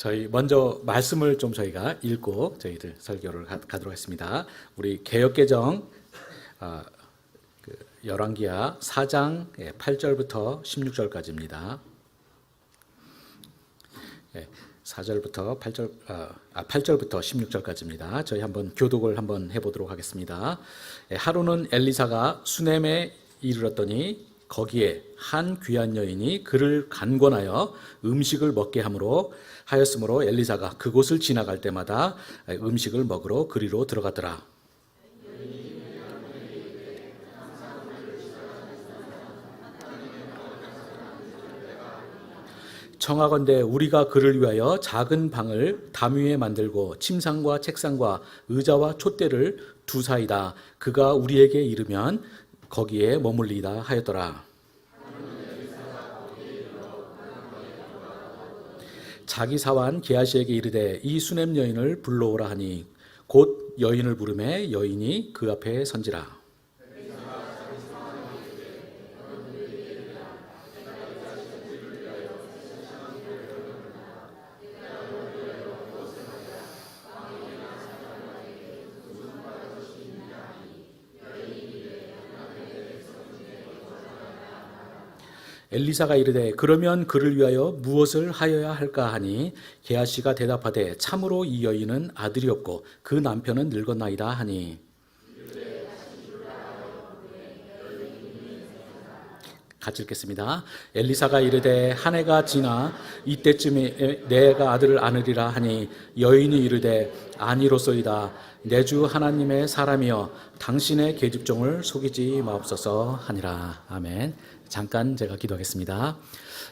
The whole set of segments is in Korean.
저희 먼저 말씀을 좀 저희가 읽고 저희들 설교를 가도록 하겠습니다. 우리 개역개정 열왕기하 4장 8절부터 16절까지입니다. 4절부터 8절부터 16절까지입니다. 저희 한번 교독을 한번 해보도록 하겠습니다. 하루는 엘리사가 수넴에 이르렀더니 거기에 한 귀한 여인이 그를 간권하여 음식을 먹게 하였으므로 엘리사가 그곳을 지나갈 때마다 음식을 먹으러 그리로 들어가더라. 청하건대 우리가 그를 위하여 작은 방을 담 위에 만들고 침상과 책상과 의자와 촛대를 두사이다. 그가 우리에게 이르면 거기에 머물리다 하였더라. 자기 사환 게하시에게 이르되 이 수넴 여인을 불러오라 하니 곧 여인을 부르매 여인이 그 앞에 선지라. 엘리사가 이르되 그러면 그를 위하여 무엇을 하여야 할까 하니 게하시가 대답하되 참으로 이 여인은 아들이 없고 그 남편은 늙었나이다 하니 같이 읽겠습니다. 엘리사가 이르되 한 해가 지나 이때쯤에 내가 아들을 안으리라 하니 여인이 이르되 아니로소이다. 내 주 하나님의 사람이여 당신의 계집종을 속이지 마옵소서 하니라. 아멘. 잠깐 제가 기도하겠습니다.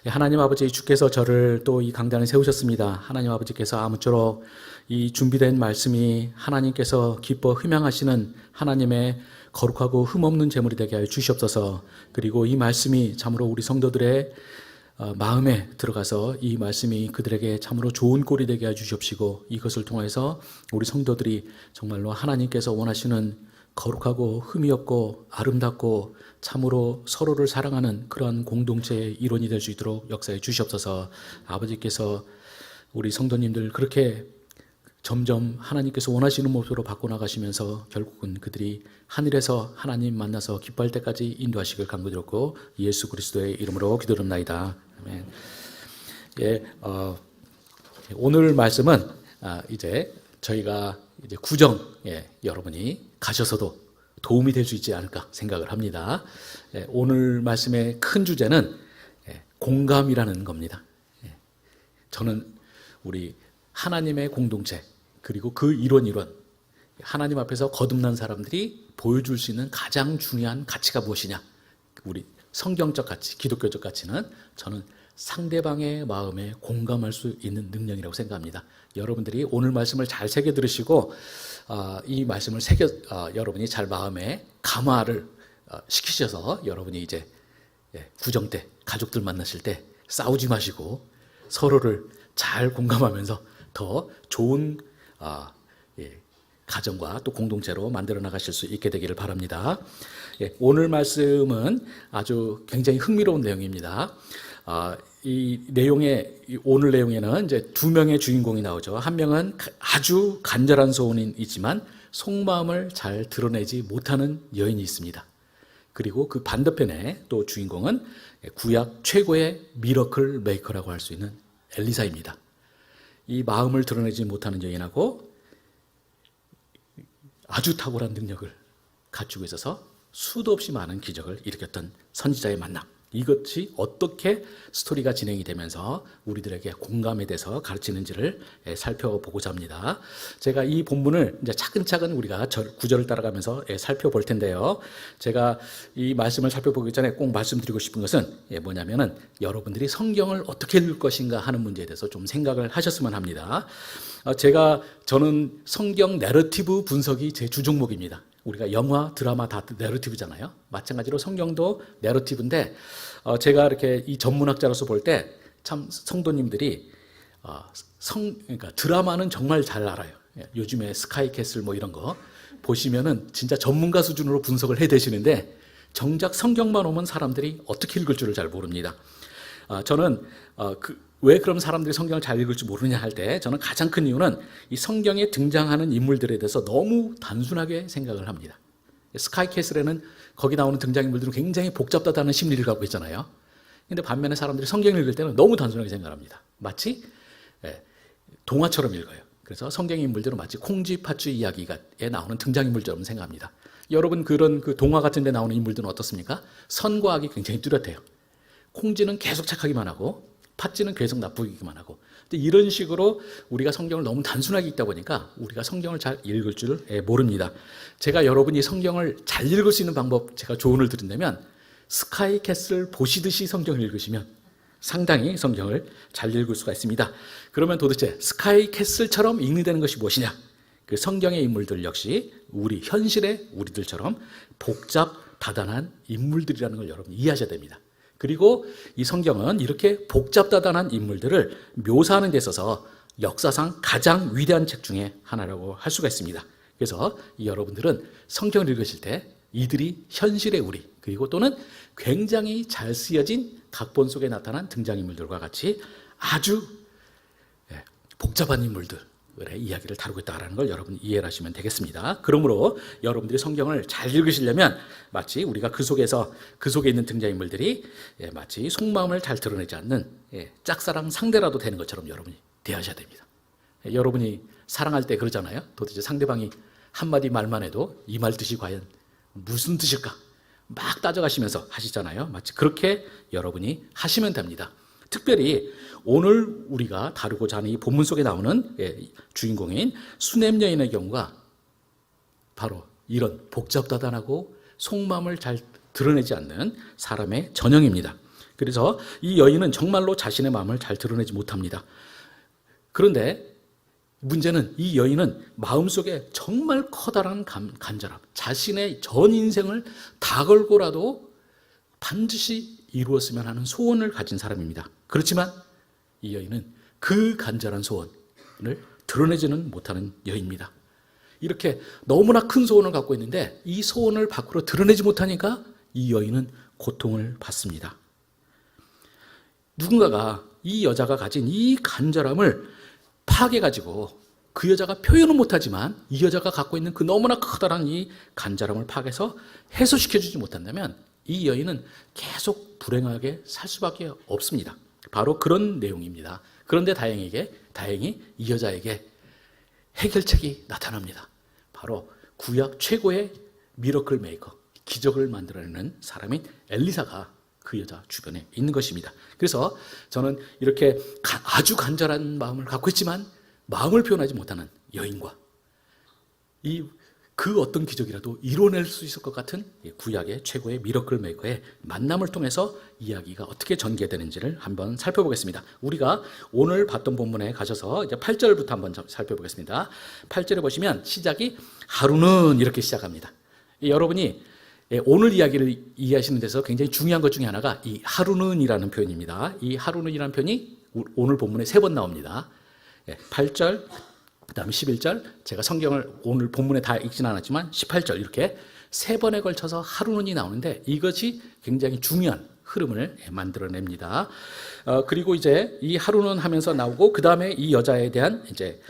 하나님 아버지, 주께서 저를 또 이 강단에 세우셨습니다. 하나님 아버지께서 아무쪼록 이 준비된 말씀이 하나님께서 기뻐 흠양하시는 하나님의 거룩하고 흠없는 제물이 되게 하여 주시옵소서. 그리고 이 말씀이 참으로 우리 성도들의 마음에 들어가서 이 말씀이 그들에게 참으로 좋은 꼴이 되게 하여 주시옵시고, 이것을 통해서 우리 성도들이 정말로 하나님께서 원하시는 거룩하고 흠이 없고 아름답고 참으로 서로를 사랑하는 그러한 공동체의 일원이 될 수 있도록 역사해 주시옵소서. 아버지께서 우리 성도님들 그렇게 점점 하나님께서 원하시는 모습으로 바꿔나가시면서 결국은 그들이 하늘에서 하나님 만나서 기뻐할 때까지 인도하시길 간구드렸고 예수 그리스도의 이름으로 기도드립나이다. 아멘. 오늘 말씀은 이제 저희가 이제 구정 여러분이 가셔서도 도움이 될 수 있지 않을까 생각을 합니다. 오늘 말씀의 큰 주제는 공감이라는 겁니다. 저는 우리 하나님의 공동체 그리고 그 일원 하나님 앞에서 거듭난 사람들이 보여줄 수 있는 가장 중요한 가치가 무엇이냐? 우리 성경적 가치, 기독교적 가치는 저는 상대방의 마음에 공감할 수 있는 능력이라고 생각합니다. 여러분들이 오늘 말씀을 잘 새겨 들으시고 이 말씀을 여러분이 잘 마음에 감화를 시키셔서 여러분이 이제 구정 때 가족들 만나실 때 싸우지 마시고 서로를 잘 공감하면서 더 좋은 가정과 또 공동체로 만들어 나가실 수 있게 되기를 바랍니다. 오늘 말씀은 아주 굉장히 흥미로운 내용입니다. 오늘 내용에는 이제 두 명의 주인공이 나오죠. 한 명은 아주 간절한 소원이지만 속마음을 잘 드러내지 못하는 여인이 있습니다. 그리고 그 반대편에 또 주인공은 구약 최고의 미러클 메이커라고 할 수 있는 엘리사입니다. 이 마음을 드러내지 못하는 여인하고 아주 탁월한 능력을 갖추고 있어서 수도 없이 많은 기적을 일으켰던 선지자의 만남. 이것이 어떻게 스토리가 진행이 되면서 우리들에게 공감에 대해서 가르치는지를 살펴보고자 합니다. 제가 이 본문을 이제 차근차근 우리가 구절을 따라가면서 살펴볼 텐데요. 제가 이 말씀을 살펴보기 전에 꼭 말씀드리고 싶은 것은 뭐냐면은 여러분들이 성경을 어떻게 읽을 것인가 하는 문제에 대해서 좀 생각을 하셨으면 합니다. 저는 성경 내러티브 분석이 제 주종목입니다. 우리가 영화, 드라마 다 내러티브잖아요. 마찬가지로 성경도 내러티브인데 제가 이렇게 이 전문학자로서 볼 때 참 성도님들이 그러니까 드라마는 정말 잘 알아요. 요즘에 스카이캐슬 뭐 이런 거 보시면은 진짜 전문가 수준으로 분석을 해대시는데 정작 성경만 오면 사람들이 어떻게 읽을 줄을 잘 모릅니다. 저는 왜 그럼 사람들이 성경을 잘 읽을 줄 모르냐 할 때 저는 가장 큰 이유는 이 성경에 등장하는 인물들에 대해서 너무 단순하게 생각을 합니다. 스카이캐슬에는 거기 나오는 등장인물들은 굉장히 복잡하다는 심리를 갖고 있잖아요. 근데 반면에 사람들이 성경을 읽을 때는 너무 단순하게 생각합니다. 마치 동화처럼 읽어요. 그래서 성경의 인물들은 마치 콩쥐 팥쥐 이야기에 나오는 등장인물처럼 생각합니다. 여러분 그런 그 동화 같은 데 나오는 인물들은 어떻습니까? 선과 악이 굉장히 뚜렷해요. 콩쥐는 계속 착하기만 하고 팥쥐는 계속 나쁘기만 하고. 근데 이런 식으로 우리가 성경을 너무 단순하게 읽다 보니까 우리가 성경을 잘 읽을 줄 모릅니다. 제가 여러분이 성경을 잘 읽을 수 있는 방법 제가 조언을 드린다면 스카이캐슬 보시듯이 성경을 읽으시면 상당히 성경을 잘 읽을 수가 있습니다. 그러면 도대체 스카이캐슬처럼 읽는 것이 무엇이냐? 그 성경의 인물들 역시 우리 현실의 우리들처럼 복잡 다단한 인물들이라는 걸 여러분 이해하셔야 됩니다. 그리고 이 성경은 이렇게 복잡다단한 인물들을 묘사하는 데 있어서 역사상 가장 위대한 책 중에 하나라고 할 수가 있습니다. 그래서 여러분들은 성경을 읽으실 때 이들이 현실의 우리 그리고 또는 굉장히 잘 쓰여진 각본 속에 나타난 등장인물들과 같이 아주 복잡한 인물들의 이야기를 다루고 있다는 걸 여러분 이해를 하시면 되겠습니다. 그러므로 여러분들이 성경을 잘 읽으시려면 마치 우리가 그 속에 있는 등장인물들이 마치 속마음을 잘 드러내지 않는 짝사랑 상대라도 되는 것처럼 여러분이 대하셔야 됩니다. 여러분이 사랑할 때 그러잖아요. 도대체 상대방이 한마디 말만 해도 이 말 뜻이 과연 무슨 뜻일까? 막 따져가시면서 하시잖아요. 마치 그렇게 여러분이 하시면 됩니다. 특별히 오늘 우리가 다루고자 하는 이 본문 속에 나오는 주인공인 수넴 여인의 경우가 바로 이런 복잡다단하고 속마음을 잘 드러내지 않는 사람의 전형입니다. 그래서 이 여인은 정말로 자신의 마음을 잘 드러내지 못합니다. 그런데 문제는 이 여인은 마음속에 정말 커다란 간절함, 자신의 전 인생을 다 걸고라도 반드시 이루었으면 하는 소원을 가진 사람입니다. 그렇지만 이 여인은 그 간절한 소원을 드러내지는 못하는 여인입니다. 이렇게 너무나 큰 소원을 갖고 있는데 이 소원을 밖으로 드러내지 못하니까 이 여인은 고통을 받습니다. 누군가가 이 여자가 가진 이 간절함을 파악해가지고 그 여자가 표현은 못하지만 이 여자가 갖고 있는 그 너무나 커다란 이 간절함을 파악해서 해소시켜주지 못한다면 이 여인은 계속 불행하게 살 수밖에 없습니다. 바로 그런 내용입니다. 그런데 다행히 이 여자에게 해결책이 나타납니다. 바로 구약 최고의 미러클 메이커, 기적을 만들어내는 사람인 엘리사가 그 여자 주변에 있는 것입니다. 그래서 저는 이렇게 아주 간절한 마음을 갖고 있지만 마음을 표현하지 못하는 여인과 그 어떤 기적이라도 이뤄낼 수 있을 것 같은 구약의 최고의 미러클 메이커의 만남을 통해서 이야기가 어떻게 전개되는지를 한번 살펴보겠습니다. 우리가 오늘 봤던 본문에 가셔서 이제 8절부터 한번 살펴보겠습니다. 8절에 보시면 시작이 하루는 이렇게 시작합니다. 여러분이 오늘 이야기를 이해하시는 데서 굉장히 중요한 것 중에 하나가 이 하루는이라는 표현입니다. 이 하루는이라는 표현이 오늘 본문에 3번 나옵니다. 8절, 그 다음에 11절, 제가 성경을 오늘 본문에 다 읽지는 않았지만 18절 이렇게 3번에 걸쳐서 하루는이 나오는데 이것이 굉장히 중요한 흐름을 만들어냅니다. 그리고 이제 이 하루는 하면서 나오고 그 다음에 이 여자에 대한 이제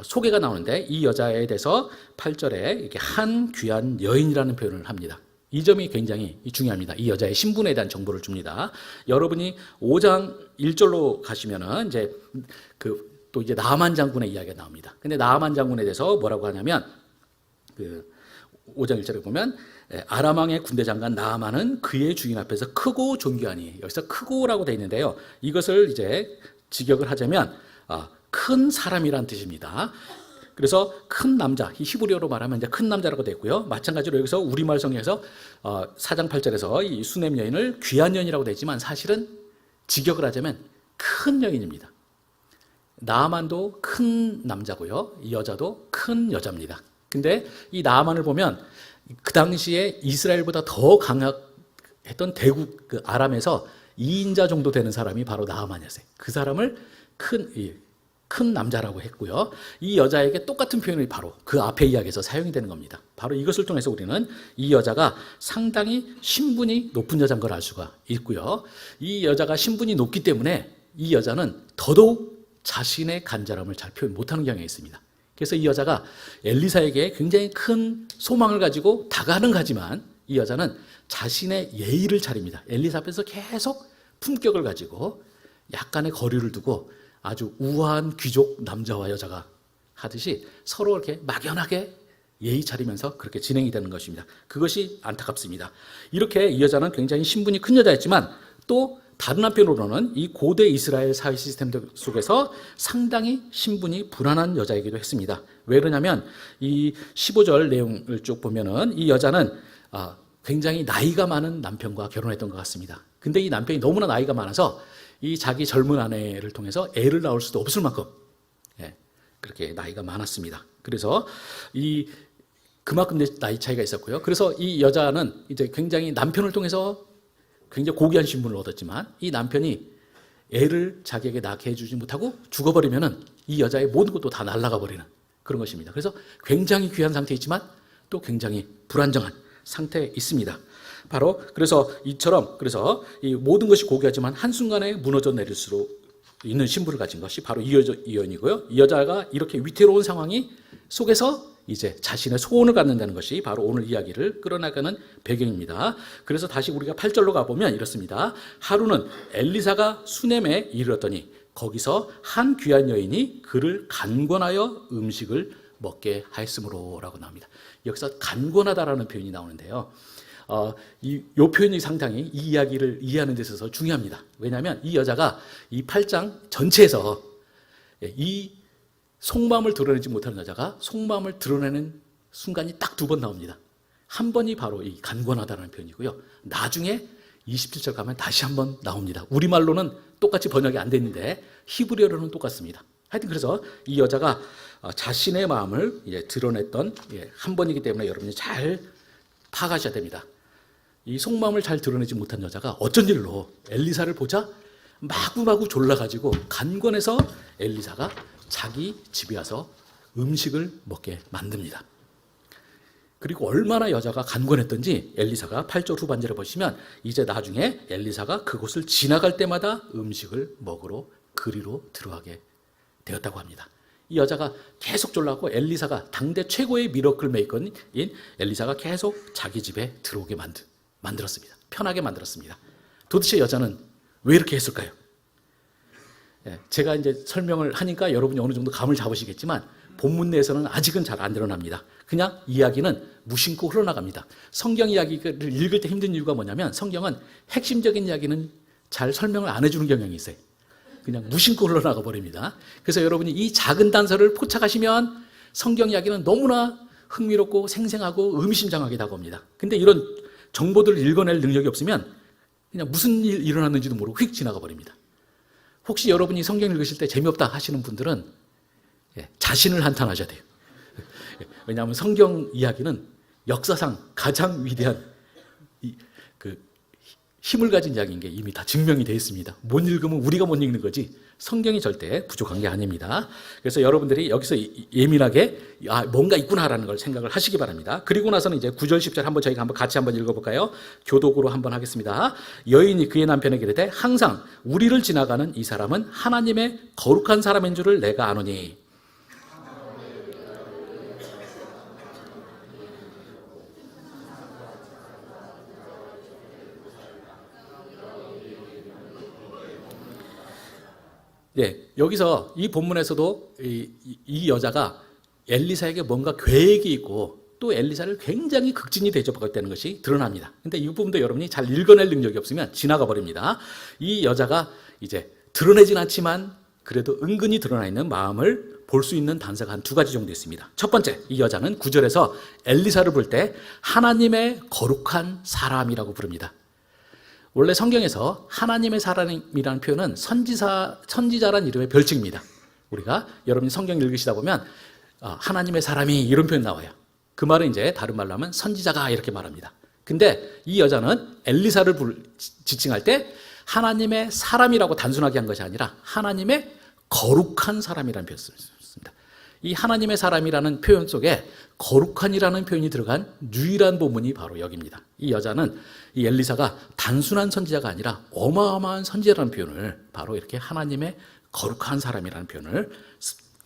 소개가 나오는데 이 여자에 대해서 8절에 이렇게 한 귀한 여인이라는 표현을 합니다. 이 점이 굉장히 중요합니다. 이 여자의 신분에 대한 정보를 줍니다. 여러분이 5장 1절로 가시면은 이제 또 이제 나아만 장군의 이야기가 나옵니다. 근데 나아만 장군에 대해서 뭐라고 하냐면 5장 1절에 보면 아람 왕의 군대 장관 나아만은 그의 주인 앞에서 크고 존귀하니, 여기서 크고라고 되어 있는데요. 이것을 이제 직역을 하자면 큰 사람이란 뜻입니다. 그래서 큰 남자, 히브리어로 말하면 이제 큰 남자라고 되어 있고요. 마찬가지로 여기서 우리말 성경에서 4장 8절에서 이 수넴 여인을 귀한 여인이라고 되어 있지만 사실은 직역을 하자면 큰 여인입니다. 나아만도 큰 남자고요. 이 여자도 큰 여자입니다. 근데 이 나아만을 보면 그 당시에 이스라엘보다 더 강했던 대국 그 아람에서 2인자 정도 되는 사람이 바로 나아만이었어요. 그 사람을 큰 남자라고 했고요. 이 여자에게 똑같은 표현이 바로 그 앞에 이야기에서 사용이 되는 겁니다. 바로 이것을 통해서 우리는 이 여자가 상당히 신분이 높은 여자인 걸 알 수가 있고요. 이 여자가 신분이 높기 때문에 이 여자는 더더욱 자신의 간절함을 잘 표현 못하는 경향이 있습니다. 그래서 이 여자가 엘리사에게 굉장히 큰 소망을 가지고 다가는 가지만 이 여자는 자신의 예의를 차립니다. 엘리사 앞에서 계속 품격을 가지고 약간의 거리를 두고 아주 우아한 귀족 남자와 여자가 하듯이 서로 이렇게 막연하게 예의 차리면서 그렇게 진행이 되는 것입니다. 그것이 안타깝습니다. 이렇게 이 여자는 굉장히 신분이 큰 여자였지만 또 다른 한편으로는 이 고대 이스라엘 사회 시스템 속에서 상당히 신분이 불안한 여자이기도 했습니다. 왜 그러냐면 이 15절 내용을 쭉 보면은 이 여자는 굉장히 나이가 많은 남편과 결혼했던 것 같습니다. 근데 이 남편이 너무나 나이가 많아서 이 자기 젊은 아내를 통해서 애를 낳을 수도 없을 만큼 그렇게 나이가 많았습니다. 그래서 그만큼 나이 차이가 있었고요. 그래서 이 여자는 이제 굉장히 남편을 통해서 굉장히 고귀한 신분을 얻었지만 이 남편이 애를 자기에게 낳게 해주지 못하고 죽어버리면은 이 여자의 모든 것도 다 날아가 버리는 그런 것입니다. 그래서 굉장히 귀한 상태에 있지만 또 굉장히 불안정한 상태에 있습니다. 바로 그래서 그래서 이 모든 것이 고귀하지만 한순간에 무너져 내릴 수 있는 신분을 가진 것이 바로 이 여인이고요. 이 여자가 이렇게 위태로운 상황이 속에서 이제 자신의 소원을 갖는다는 것이 바로 오늘 이야기를 끌어나가는 배경입니다. 그래서 다시 우리가 8절로 가보면 이렇습니다. 하루는 엘리사가 수넴에 이르렀더니 거기서 한 귀한 여인이 그를 간권하여 음식을 먹게 하였으므로 라고 나옵니다. 여기서 간권하다라는 표현이 나오는데요. 이 표현이 상당히 이 이야기를 이해하는 데 있어서 중요합니다. 왜냐하면 이 여자가 이 8장 전체에서 이 속마음을 드러내지 못하는 여자가 속마음을 드러내는 순간이 딱 2번 나옵니다. 한 번이 바로 이 간권하다라는 표현이고요. 나중에 27절 가면 다시 한 번 나옵니다. 우리말로는 똑같이 번역이 안 됐는데 히브리어로는 똑같습니다. 하여튼 그래서 이 여자가 자신의 마음을 이제 드러냈던 한 번이기 때문에 여러분이 잘 파악하셔야 됩니다. 이 속마음을 잘 드러내지 못한 여자가 어쩐 일로 엘리사를 보자 마구마구 졸라가지고 간권해서 엘리사가 자기 집에 와서 음식을 먹게 만듭니다. 그리고 얼마나 여자가 간권했던지 엘리사가 8절 후반절에 보시면 이제 나중에 엘리사가 그곳을 지나갈 때마다 음식을 먹으러 그리로 들어가게 되었다고 합니다. 이 여자가 계속 졸라고 엘리사가 당대 최고의 미러클 메이커인 엘리사가 계속 자기 집에 들어오게 만들었습니다. 편하게 만들었습니다. 도대체 여자는 왜 이렇게 했을까요? 제가 이제 설명을 하니까 여러분이 어느 정도 감을 잡으시겠지만 본문 내에서는 아직은 잘 안 드러납니다. 그냥 이야기는 무심코 흘러나갑니다. 성경 이야기를 읽을 때 힘든 이유가 뭐냐면 성경은 핵심적인 이야기는 잘 설명을 안 해주는 경향이 있어요. 그냥 무심코 흘러나가 버립니다. 그래서 여러분이 이 작은 단서를 포착하시면 성경 이야기는 너무나 흥미롭고 생생하고 의미심장하게 다가옵니다. 근데 이런 정보들을 읽어낼 능력이 없으면 그냥 무슨 일 일어났는지도 모르고 휙 지나가 버립니다. 혹시 여러분이 성경 읽으실 때 재미없다 하시는 분들은 자신을 한탄하셔야 돼요. 왜냐하면 성경 이야기는 역사상 가장 위대한 힘을 가진 이야기인 게 이미 다 증명이 되어 있습니다. 못 읽으면 우리가 못 읽는 거지 성경이 절대 부족한 게 아닙니다. 그래서 여러분들이 여기서 예민하게 뭔가 있구나라는 걸 생각을 하시기 바랍니다. 그리고 나서는 이제 9절 10절 한번 저희가 같이 한번 읽어볼까요? 교독으로 한번 하겠습니다. 여인이 그의 남편에게 이르되 항상 우리를 지나가는 이 사람은 하나님의 거룩한 사람인 줄을 내가 아노니. 여기서 이 본문에서도 이 여자가 엘리사에게 뭔가 계획이 있고 또 엘리사를 굉장히 극진히 대접하겠다는 것이 드러납니다. 근데 이 부분도 여러분이 잘 읽어낼 능력이 없으면 지나가 버립니다. 이 여자가 이제 드러내진 않지만 그래도 은근히 드러나 있는 마음을 볼 수 있는 단서가 한 2가지 정도 있습니다. 첫 번째, 이 여자는 9절에서 엘리사를 볼 때 하나님의 거룩한 사람이라고 부릅니다. 원래 성경에서 하나님의 사람이라는 표현은 선지자란 이름의 별칭입니다. 우리가 여러분이 성경 읽으시다 보면 하나님의 사람이 이런 표현 나와요. 그 말은 이제 다른 말로 하면 선지자가 이렇게 말합니다. 근데 이 여자는 엘리사를 지칭할 때 하나님의 사람이라고 단순하게 한 것이 아니라 하나님의 거룩한 사람이라는 표현을 썼습니다. 이 하나님의 사람이라는 표현 속에 거룩한이라는 표현이 들어간 유일한 본문이 바로 여기입니다. 이 여자는 이 엘리사가 단순한 선지자가 아니라 어마어마한 선지자라는 표현을 바로 이렇게 하나님의 거룩한 사람이라는 표현을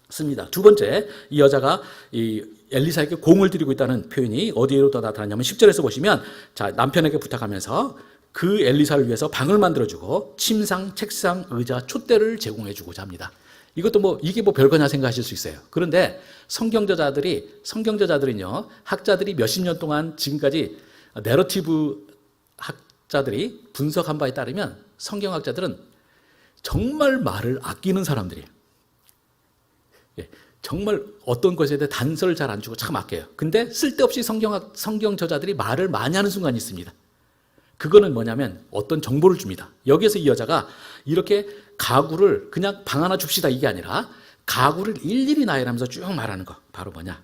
씁니다. 두 번째, 이 여자가 이 엘리사에게 공을 들이고 있다는 표현이 어디로 더 나타나냐면 10절에서 보시면 자, 남편에게 부탁하면서 그 엘리사를 위해서 방을 만들어주고 침상, 책상, 의자, 촛대를 제공해주고자 합니다. 이것도 이게 별거냐 생각하실 수 있어요. 그런데 성경저자들은요, 학자들이 몇십 년 동안 지금까지 내러티브 학자들이 분석한 바에 따르면 성경학자들은 정말 말을 아끼는 사람들이에요. 예, 정말 어떤 것에 대해 단서를 잘 안 주고 참 아껴요. 근데 쓸데없이 성경 저자들이 말을 많이 하는 순간이 있습니다. 그거는 뭐냐면 어떤 정보를 줍니다. 여기에서 이 여자가 이렇게 가구를 그냥 방 하나 줍시다 이게 아니라 가구를 일일이 나열하면서 쭉 말하는 거. 바로 뭐냐?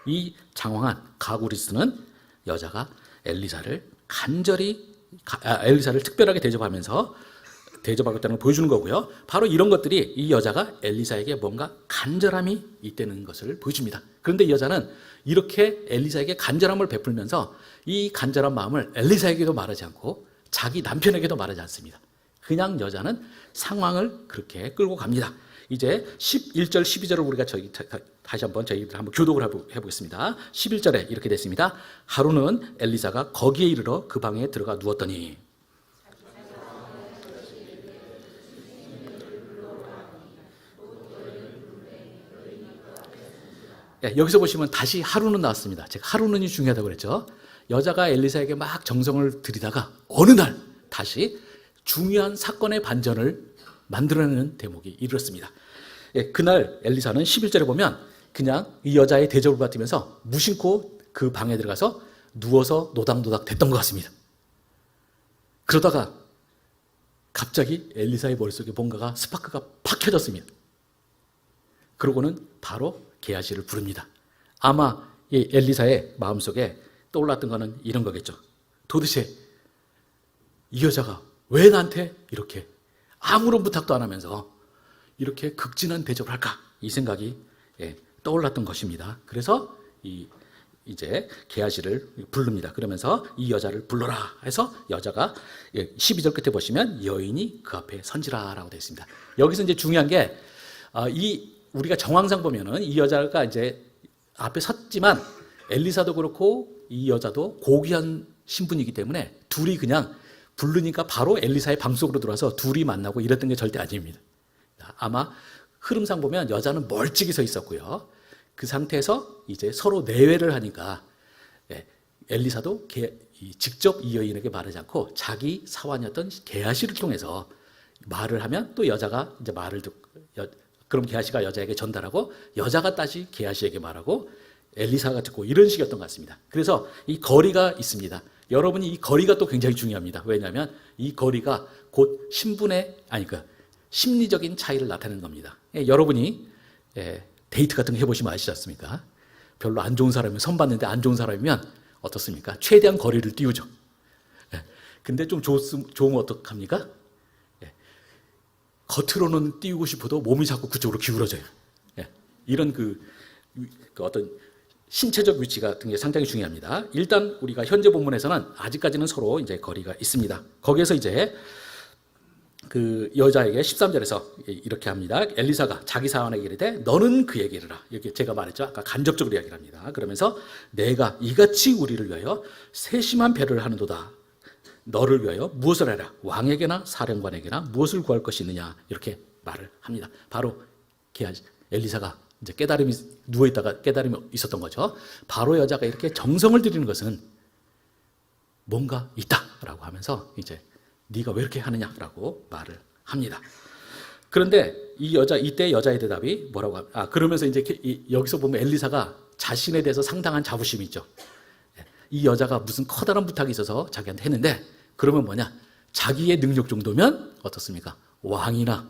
이 장황한 가구를 쓰는 여자가 엘리사를 특별하게 대접하고 있다는 걸 보여주는 거고요. 바로 이런 것들이 이 여자가 엘리사에게 뭔가 간절함이 있다는 것을 보여줍니다. 그런데 이 여자는 이렇게 엘리사에게 간절함을 베풀면서 이 간절한 마음을 엘리사에게도 말하지 않고 자기 남편에게도 말하지 않습니다. 그냥 여자는 상황을 그렇게 끌고 갑니다. 이제 11절, 12절을 우리가 다시 한번 저희들 한번 교독을 해보겠습니다. 11절에 이렇게 됐습니다. 하루는 엘리사가 거기에 이르러 그 방에 들어가 누웠더니 여기서 보시면 다시 하루는 나왔습니다. 제가 하루는이 중요하다고 그랬죠. 여자가 엘리사에게 막 정성을 들이다가 어느 날 다시 중요한 사건의 반전을 만들어내는 대목이 이르렀습니다. 그날 엘리사는 11절에 보면 그냥 이 여자의 대접을 받으면서 무심코 그 방에 들어가서 누워서 노닥노닥 됐던 것 같습니다. 그러다가 갑자기 엘리사의 머릿속에 뭔가가 스파크가 팍 켜졌습니다. 그러고는 바로 게하시를 부릅니다. 아마 이 엘리사의 마음속에 떠올랐던 거는 이런 거겠죠. 도대체 이 여자가 왜 나한테 이렇게 아무런 부탁도 안 하면서 이렇게 극진한 대접을 할까? 이 생각이 떠올랐던 것입니다. 그래서 이제 게하시를 부릅니다. 그러면서 이 여자를 불러라 해서 여자가 12절 끝에 보시면 여인이 그 앞에 선지라라고 되어 있습니다. 여기서 이제 중요한 게 우리가 정황상 보면은 이 여자가 이제 앞에 섰지만 엘리사도 그렇고 이 여자도 고귀한 신분이기 때문에 둘이 그냥 부르니까 바로 엘리사의 방 속으로 들어와서 둘이 만나고 이랬던 게 절대 아닙니다. 아마 흐름상 보면 여자는 멀찍이 서 있었고요. 그 상태에서 이제 서로 내외를 하니까 엘리사도 직접 이 여인에게 말하지 않고 자기 사환이었던 게하시를 통해서 말을 하면 또 여자가 이제 말을 듣고 그럼 게하시가 여자에게 전달하고 여자가 다시 게하시에게 말하고 엘리사가 듣고 이런 식이었던 것 같습니다. 그래서 이 거리가 있습니다. 여러분이 이 거리가 또 굉장히 중요합니다. 왜냐하면 이 거리가 곧 심리적인 차이를 나타내는 겁니다. 여러분이 데이트 같은 거 해보시면 아시지 않습니까? 별로 안 좋은 사람이면 선봤는데 안 좋은 사람이면 어떻습니까? 최대한 거리를 띄우죠. 근데 좀 좋으면 어떡합니까? 겉으로는 띄우고 싶어도 몸이 자꾸 그쪽으로 기울어져요. 이런 그 어떤 신체적 위치 같은 게 상당히 중요합니다. 일단 우리가 현재 본문에서는 아직까지는 서로 이제 거리가 있습니다. 거기에서 이제 그 여자에게 13절에서 이렇게 합니다. 엘리사가 자기 사환에게 이르되 너는 그에게 이르라. 여기 제가 말했죠. 아까 간접적으로 이야기를 합니다. 그러면서 내가 이같이 우리를 위하여 세심한 배를 하는도다. 너를 위하여 무엇을 하라? 왕에게나 사령관에게나 무엇을 구할 것이 있느냐? 이렇게 말을 합니다. 바로 엘리사가 이제 깨달음이 누워있다가 깨달음이 있었던 거죠. 바로 여자가 이렇게 정성을 들이는 것은 뭔가 있다라고 하면서 이제 네가 왜 이렇게 하느냐라고 말을 합니다. 그런데 이때 여자의 대답이 뭐라고 그러면서 이제 여기서 보면 엘리사가 자신에 대해서 상당한 자부심이 있죠. 이 여자가 무슨 커다란 부탁이 있어서 자기한테 했는데 그러면 뭐냐? 자기의 능력 정도면 어떻습니까? 왕이나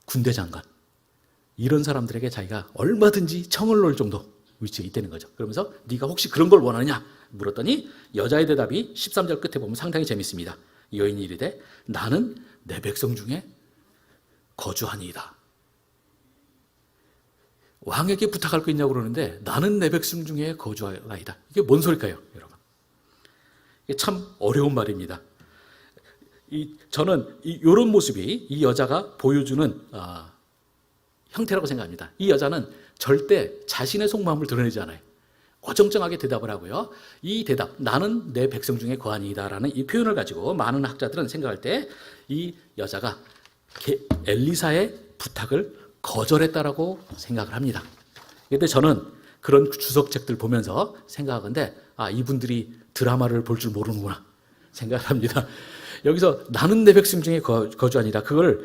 군대 장관 이런 사람들에게 자기가 얼마든지 청을 놓을 정도 위치에 있다는 거죠. 그러면서 네가 혹시 그런 걸 원하느냐? 물었더니 여자의 대답이 13절 끝에 보면 상당히 재밌습니다. 여인이 이르되 나는 내 백성 중에 거주하니이다. 왕에게 부탁할 거 있냐고 그러는데 나는 내 백성 중에 거주하나이다. 이게 뭔 소리일까요, 여러분? 이게 참 어려운 말입니다. 저는 이런 모습이 이 여자가 보여주는 형태라고 생각합니다. 이 여자는 절대 자신의 속마음을 드러내지 않아요. 어정쩡하게 대답을 하고요. 이 대답, 나는 내 백성 중에 거하니이다라는 이 표현을 가지고 많은 학자들은 생각할 때 이 여자가 엘리사의 부탁을 거절했다라고 생각을 합니다. 그런데 저는 그런 주석책들 보면서 생각하건대 이분들이 드라마를 볼 줄 모르는구나 생각을 합니다. 여기서 나는 내 백성 중에 거주하니라, 그걸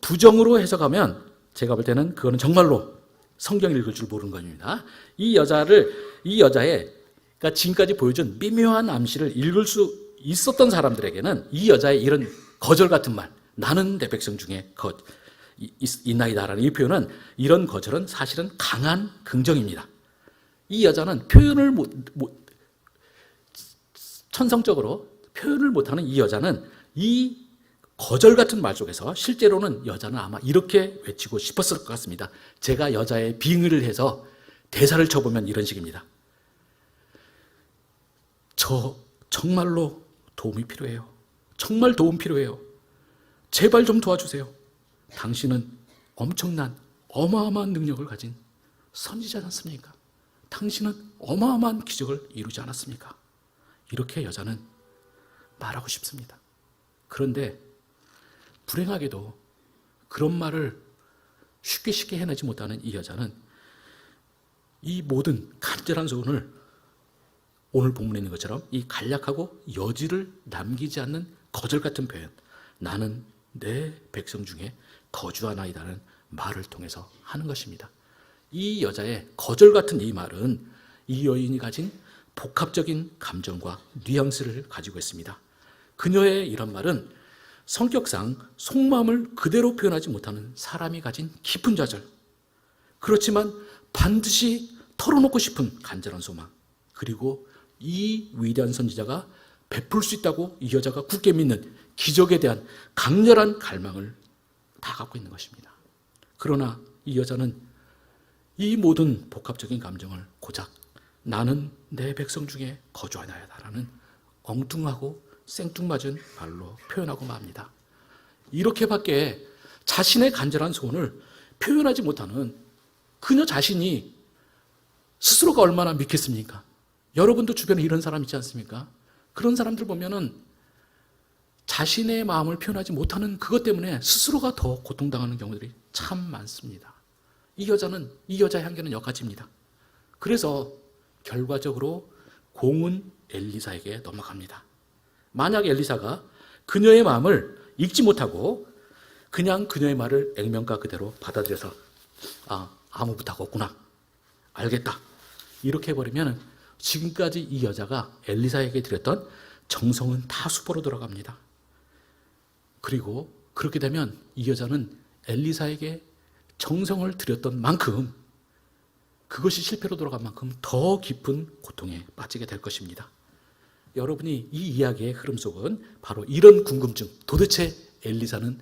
부정으로 해석하면 제가 볼 때는 그거는 정말로 성경 읽을 줄 모르는 겁니다. 이 여자의 그러니까 지금까지 보여준 미묘한 암시를 읽을 수 있었던 사람들에게는 이 여자의 이런 거절 같은 말, 나는 내 백성 중에 있나이다라는 이 표현은, 이런 거절은 사실은 강한 긍정입니다. 이 여자는 표현을 천성적으로 표현을 못하는 이 여자는 이 거절 같은 말 속에서 실제로는 여자는 아마 이렇게 외치고 싶었을 것 같습니다. 제가 여자의 빙의를 해서 대사를 쳐보면 이런 식입니다. 저 정말로 도움이 필요해요. 정말 도움 필요해요. 제발 좀 도와주세요. 당신은 엄청난 어마어마한 능력을 가진 선지자지 않습니까? 당신은 어마어마한 기적을 이루지 않았습니까? 이렇게 여자는 말하고 싶습니다. 그런데 불행하게도 그런 말을 쉽게 해내지 못하는 이 여자는 이 모든 간절한 소원을 오늘 본문에 있는 것처럼 이 간략하고 여지를 남기지 않는 거절 같은 표현, 나는 내 백성 중에 거주하나이다는 말을 통해서 하는 것입니다. 이 여자의 거절 같은 이 말은 이 여인이 가진 복합적인 감정과 뉘앙스를 가지고 있습니다. 그녀의 이런 말은 성격상 속마음을 그대로 표현하지 못하는 사람이 가진 깊은 좌절, 그렇지만 반드시 털어놓고 싶은 간절한 소망, 그리고 이 위대한 선지자가 베풀 수 있다고 이 여자가 굳게 믿는 기적에 대한 강렬한 갈망을 다 갖고 있는 것입니다. 그러나 이 여자는 이 모든 복합적인 감정을 고작 나는 내 백성 중에 거주하나이다라는 엉뚱하고 생뚱맞은 말로 표현하고 맙니다. 이렇게밖에 자신의 간절한 소원을 표현하지 못하는 그녀 자신이 스스로가 얼마나 믿겠습니까? 여러분도 주변에 이런 사람 있지 않습니까? 그런 사람들 보면은 자신의 마음을 표현하지 못하는 그것 때문에 스스로가 더 고통당하는 경우들이 참 많습니다. 이 여자의 한계는 여기까지입니다. 그래서 결과적으로 공은 엘리사에게 넘어갑니다. 만약 엘리사가 그녀의 마음을 읽지 못하고 그냥 그녀의 말을 액면가 그대로 받아들여서 아무 부탁 없구나, 알겠다, 이렇게 해버리면 지금까지 이 여자가 엘리사에게 드렸던 정성은 다 수포로 돌아갑니다. 그리고 그렇게 되면 이 여자는 엘리사에게 정성을 들였던 만큼, 그것이 실패로 돌아간 만큼 더 깊은 고통에 빠지게 될 것입니다. 여러분이 이 이야기의 흐름 속은 바로 이런 궁금증, 도대체 엘리사는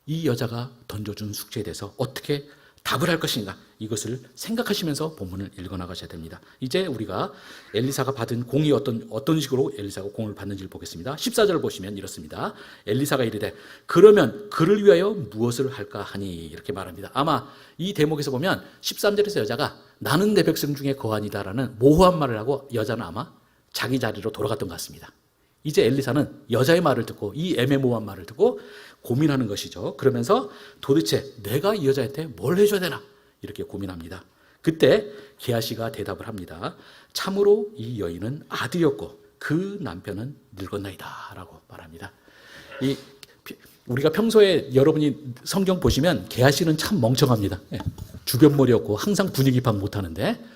이 여자가 던져준 숙제에 대해서 어떻게 답을 할 것인가, 이것을 생각하시면서 본문을 읽어나가셔야 됩니다. 이제 우리가 엘리사가 받은 공이 어떤 식으로 엘리사가 공을 받는지를 보겠습니다. 14절을 보시면 이렇습니다. 엘리사가 이르되 그러면 그를 위하여 무엇을 할까 하니, 이렇게 말합니다. 아마 이 대목에서 보면 13절에서 여자가 나는 내 백성 중에 거하니다라는 모호한 말을 하고 여자는 아마 자기 자리로 돌아갔던 것 같습니다. 이제 엘리사는 여자의 말을 듣고 이 애매모호한 말을 듣고 고민하는 것이죠. 그러면서 도대체 내가 이 여자한테 뭘 해줘야 되나, 이렇게 고민합니다. 그때 게하시가 대답을 합니다. 참으로 이 여인은 아들이었고 그 남편은 늙었나이다 라고 말합니다. 우리가 평소에 여러분이 성경 보시면 게하시는 참 멍청합니다. 주변머리였고 항상 분위기 파악 못하는데,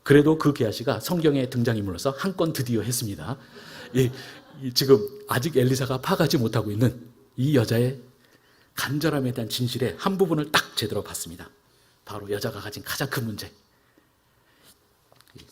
그래도 그 게하시가 성경의 등장인물로서 한 건 드디어 했습니다. 지금 아직 엘리사가 파악하지 못하고 있는 이 여자의 간절함에 대한 진실의 한 부분을 딱 제대로 봤습니다. 바로 여자가 가진 가장 큰 문제,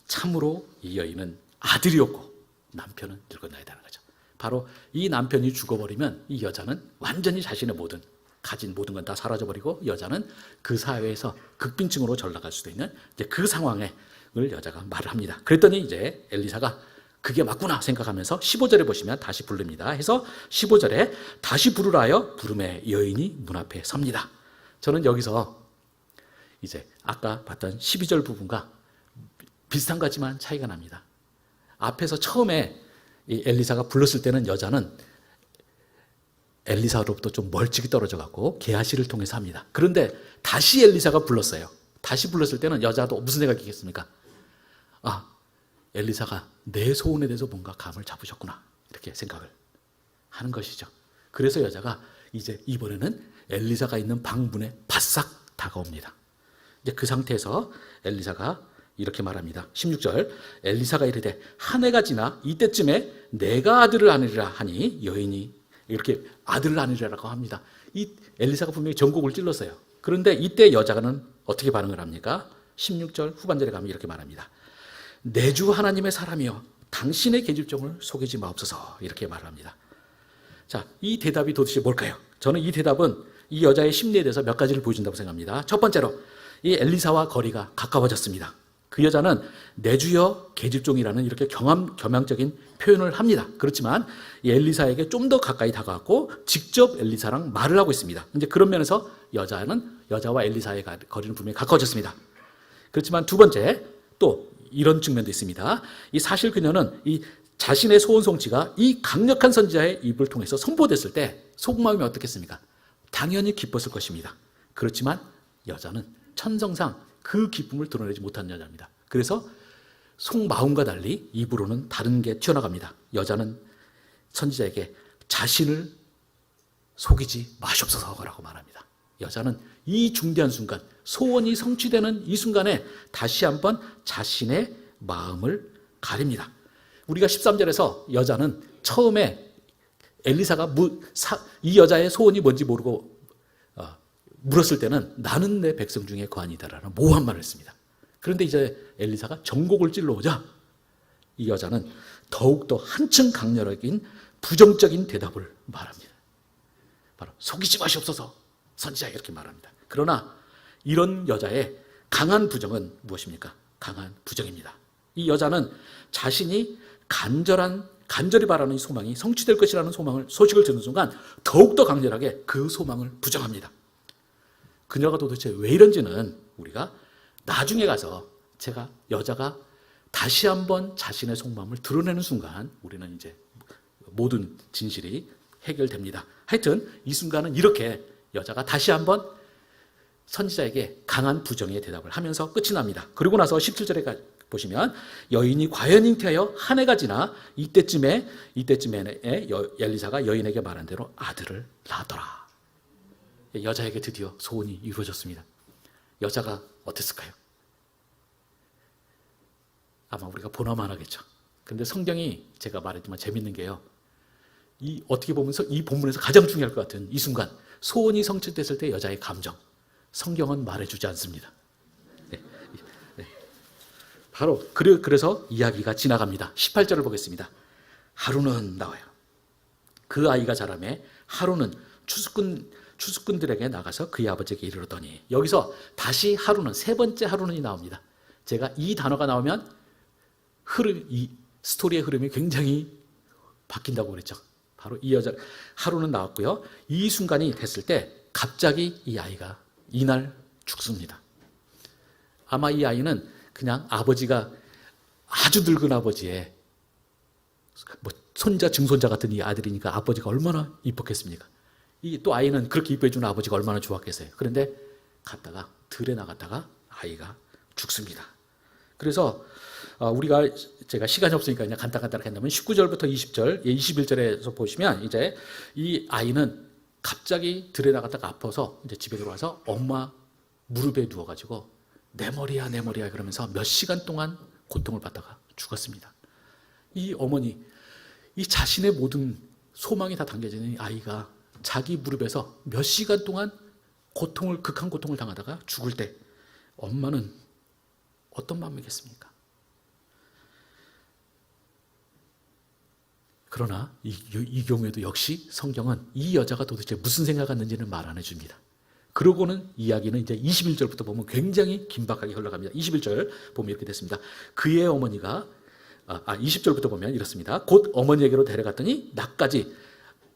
참으로 이 여인은 아들이었고 남편은 늙었나이다는 거죠. 바로 이 남편이 죽어버리면 이 여자는 완전히 자신의 모든 가진 모든 건 다 사라져버리고 여자는 그 사회에서 극빈층으로 전락할 수도 있는 이제 그 상황을 여자가 말을 합니다. 그랬더니 이제 엘리사가 그게 맞구나 생각하면서 15절에 보시면 다시 부릅니다. 해서 15절에 다시 부르라 하여 부름에 여인이 문 앞에 섭니다. 저는 여기서 이제 아까 봤던 12절 부분과 비슷한 거지만 차이가 납니다. 앞에서 처음에 이 엘리사가 불렀을 때는 여자는 엘리사로부터 좀 멀찍이 떨어져 갖고 게하시를 통해서 합니다. 그런데 다시 엘리사가 불렀어요. 다시 불렀을 때는 여자도 무슨 생각이겠습니까? 아, 엘리사가 내 소원에 대해서 뭔가 감을 잡으셨구나 이렇게 생각을 하는 것이죠. 그래서 여자가 이제 이번에는 엘리사가 있는 방문에 바싹 다가옵니다. 이제 그 상태에서 엘리사가 이렇게 말합니다. 16절 엘리사가 이르되 한 해가 지나 이때쯤에 내가 아들을 안으리라 하니 여인이 이렇게 아들을 안으리라고 합니다. 이 엘리사가 분명히 전곡을 찔렀어요. 그런데 이때 여자는 어떻게 반응을 합니까? 16절 후반절에 가면 이렇게 말합니다. 내 주 하나님의 사람이여 당신의 계집종을 속이지 마옵소서 이렇게 말을 합니다. 자, 이 대답이 도대체 뭘까요? 저는 이 대답은 이 여자의 심리에 대해서 몇 가지를 보여준다고 생각합니다. 첫 번째로 이 엘리사와 거리가 가까워졌습니다. 그 여자는 내 주여 계집종이라는 이렇게 겸양적인 표현을 합니다. 그렇지만 이 엘리사에게 좀 더 가까이 다가왔고 직접 엘리사랑 말을 하고 있습니다. 이제 그런 면에서 여자와 엘리사의 거리는 분명히 가까워졌습니다. 그렇지만 두 번째 또 이런 측면도 있습니다. 이 사실 그녀는 이 자신의 소원 성취가 이 강력한 선지자의 입을 통해서 선포됐을 때 속마음이 어떻겠습니까? 당연히 기뻤을 것입니다. 그렇지만 여자는 천성상 그 기쁨을 드러내지 못한 여자입니다. 그래서 속마음과 달리 입으로는 다른 게 튀어나갑니다. 여자는 선지자에게 자신을 속이지 마시옵소서라고 말합니다. 여자는 이 중대한 순간, 소원이 성취되는 이 순간에 다시 한번 자신의 마음을 가립니다. 우리가 13절에서 여자는 처음에 엘리사가 이 여자의 소원이 뭔지 모르고 물었을 때는 나는 내 백성 중에 거한이다라는 모호한 말을 했습니다. 그런데 이제 엘리사가 전곡을 찔러오자 이 여자는 더욱더 한층 강렬하긴 부정적인 대답을 말합니다. 바로 속이지 마시옵소서 선지자 이렇게 말합니다. 그러나 이런 여자의 강한 부정은 무엇입니까? 강한 부정입니다. 이 여자는 자신이 간절히 바라는 소망이 성취될 것이라는 소식을 듣는 순간 더욱더 강렬하게 그 소망을 부정합니다. 그녀가 도대체 왜 이런지는 우리가 나중에 가서 여자가 다시 한번 자신의 속마음을 드러내는 순간 우리는 이제 모든 진실이 해결됩니다. 하여튼 이 순간은 이렇게 여자가 다시 한번 선지자에게 강한 부정의 대답을 하면서 끝이 납니다. 그리고 나서 17절에 보시면 여인이 과연 잉태하여 한 해가 지나 이때쯤에 엘리사가 여인에게 말한 대로 아들을 낳았더라. 여자에게 드디어 소원이 이루어졌습니다. 여자가 어땠을까요? 아마 우리가 보나만 하겠죠. 그런데 성경이 제가 말했지만 재밌는 게요. 어떻게 보면 이 본문에서 가장 중요할 것 같은 이 순간 소원이 성취됐을 때 여자의 감정 성경은 말해주지 않습니다. 바로 그래서 이야기가 지나갑니다. 18절을 보겠습니다. 하루는 나와요. 그 아이가 자라매 하루는 추수꾼들에게 나가서 그의 아버지에게 이르렀더니 여기서 다시 하루는 세 번째 하루는이 나옵니다. 제가 이 단어가 나오면 이 스토리의 흐름이 굉장히 바뀐다고 그랬죠. 바로 이 여자 하루는 나왔고요. 이 순간이 됐을 때 갑자기 이 아이가 이날 죽습니다. 아마 이 아이는 그냥 아버지가 아주 늙은 아버지의 손자 증손자 같은 이 아들이니까 아버지가 얼마나 이뻤겠습니까? 또 아이는 그렇게 이뻐해주는 아버지가 얼마나 좋았겠어요. 그런데 들에 나갔다가 아이가 죽습니다. 그래서 제가 시간이 없으니까 그냥 간단하게 한다면 19절부터 20절, 21절에서 보시면 이제 이 아이는 갑자기 들에 나갔다가 아파서 이제 집에 들어와서 엄마 무릎에 누워가지고 내 머리야 그러면서 몇 시간 동안 고통을 받다가 죽었습니다. 이 어머니, 이 자신의 모든 소망이 다 담겨진 이 아이가 자기 무릎에서 몇 시간 동안 극한 고통을 당하다가 죽을 때 엄마는 어떤 마음이겠습니까? 그러나 이 경우에도 역시 성경은 이 여자가 도대체 무슨 생각했는지는 말 안 해줍니다. 그러고는 이야기는 이제 21절부터 보면 굉장히 긴박하게 흘러갑니다. 21절 보면 이렇게 됐습니다. 그의 어머니가 20절부터 보면 이렇습니다. 곧 어머니에게로 데려갔더니 낮까지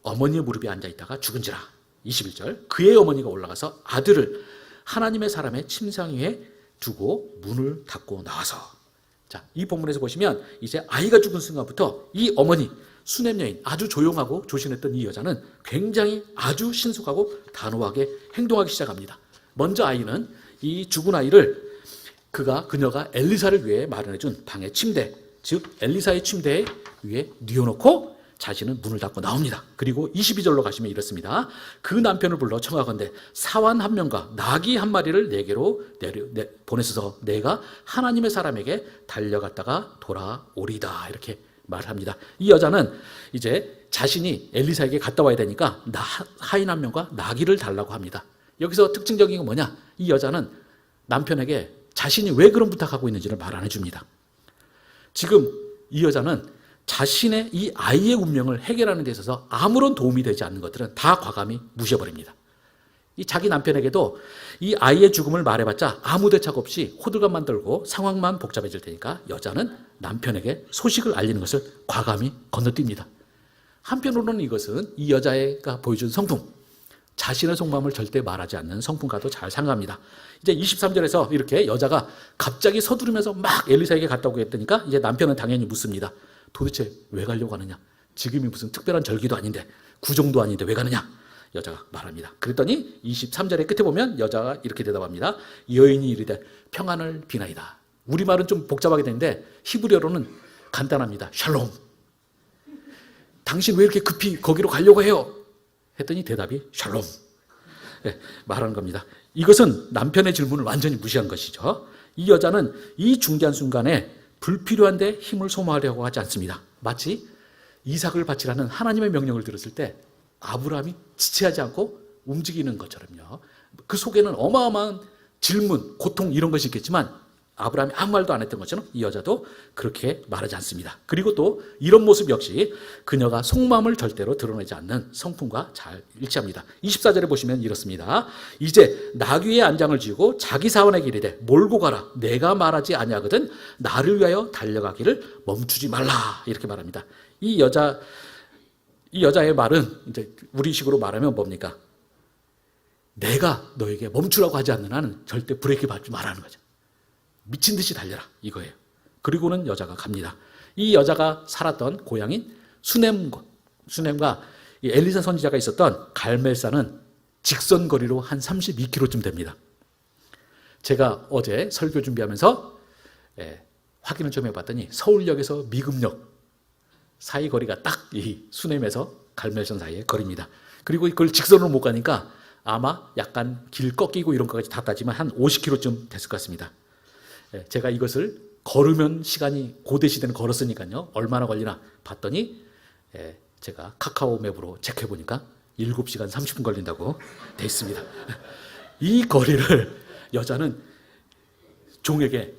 어머니의 무릎에 앉아있다가 죽은지라. 21절 그의 어머니가 올라가서 아들을 하나님의 사람의 침상 위에 두고 문을 닫고 나와서, 자, 이 본문에서 보시면 이제 아이가 죽은 순간부터 이 어머니 수냄 여인, 아주 조용하고 조신했던 이 여자는 굉장히 아주 신속하고 단호하게 행동하기 시작합니다. 먼저 아이는 이 죽은 아이를 그녀가 엘리사를 위해 마련해준 방의 침대, 즉 엘리사의 침대 위에 뉘어놓고 자신은 문을 닫고 나옵니다. 그리고 22절로 가시면 이렇습니다. 그 남편을 불러 청하건대 사환 한 명과 나귀 한 마리를 내게로 보내서 내가 하나님의 사람에게 달려갔다가 돌아오리다, 이렇게 말합니다. 이 여자는 이제 자신이 엘리사에게 갔다 와야 되니까 하인 한 명과 나귀를 달라고 합니다. 여기서 특징적인 건 뭐냐? 이 여자는 남편에게 자신이 왜 그런 부탁하고 있는지를 말 안 해줍니다. 지금 이 여자는 자신의 이 아이의 운명을 해결하는 데 있어서 아무런 도움이 되지 않는 것들은 다 과감히 무시해버립니다. 이 자기 남편에게도 이 아이의 죽음을 말해봤자 아무 대책 없이 호들갑만 떨고 상황만 복잡해질 테니까 여자는 남편에게 소식을 알리는 것을 과감히 건너뜁니다. 한편으로는 이것은 이 여자가 보여준 성품, 자신의 속마음을 절대 말하지 않는 성품과도 잘 상합니다. 이제 23절에서 이렇게 여자가 갑자기 서두르면서 막 엘리사에게 갔다 오고 했다니까 이제 남편은 당연히 묻습니다. 도대체 왜 가려고 하느냐? 지금이 무슨 특별한 절기도 아닌데, 구정도 아닌데 왜 가느냐? 여자가 말합니다. 그랬더니 23절의 끝에 보면 여자가 이렇게 대답합니다. 여인이 이르되 평안을 비나이다. 우리말은 좀 복잡하게 되는데 히브리어로는 간단합니다. 샬롬. 당신 왜 이렇게 급히 거기로 가려고 해요? 했더니 대답이 샬롬. 네, 말하는 겁니다. 이것은 남편의 질문을 완전히 무시한 것이죠. 이 여자는 이 중대한 순간에 불필요한데 힘을 소모하려고 하지 않습니다. 마치 이삭을 바치라는 하나님의 명령을 들었을 때 아브라함이 지체하지 않고 움직이는 것처럼요. 그 속에는 어마어마한 질문, 고통 이런 것이 있겠지만 아브라함이 아무 말도 안 했던 것처럼 이 여자도 그렇게 말하지 않습니다. 그리고 또 이런 모습 역시 그녀가 속마음을 절대로 드러내지 않는 성품과 잘 일치합니다. 24절에 보시면 이렇습니다. 이제 나귀의 안장을 쥐고 자기 사원에게 이르되 몰고 가라. 내가 말하지 아니하거든 나를 위하여 달려가기를 멈추지 말라. 이렇게 말합니다. 이 여자의 말은 이제 우리식으로 말하면 뭡니까? 내가 너에게 멈추라고 하지 않는 한은 절대 브레이크 밟지 말라는 거죠. 미친 듯이 달려라, 이거예요. 그리고는 여자가 갑니다. 이 여자가 살았던 고향인 수넴과 엘리사 선지자가 있었던 갈멜산은 직선 거리로 한 32km쯤 됩니다. 제가 어제 설교 준비하면서 확인을 좀 해봤더니 서울역에서 미금역 사이 거리가 딱 이 수넴에서 갈멜산 사이의 거리입니다. 그리고 그걸 직선으로 못 가니까 아마 약간 길 꺾이고 이런 것까지 다 따지면 한 50km쯤 됐을 것 같습니다. 제가 이것을 걸으면 시간이 고대 시대는 걸었으니까요. 얼마나 걸리나 봤더니 제가 카카오 맵으로 체크해 보니까 7시간 30분 걸린다고 돼 있습니다. 이 거리를 여자는 종에게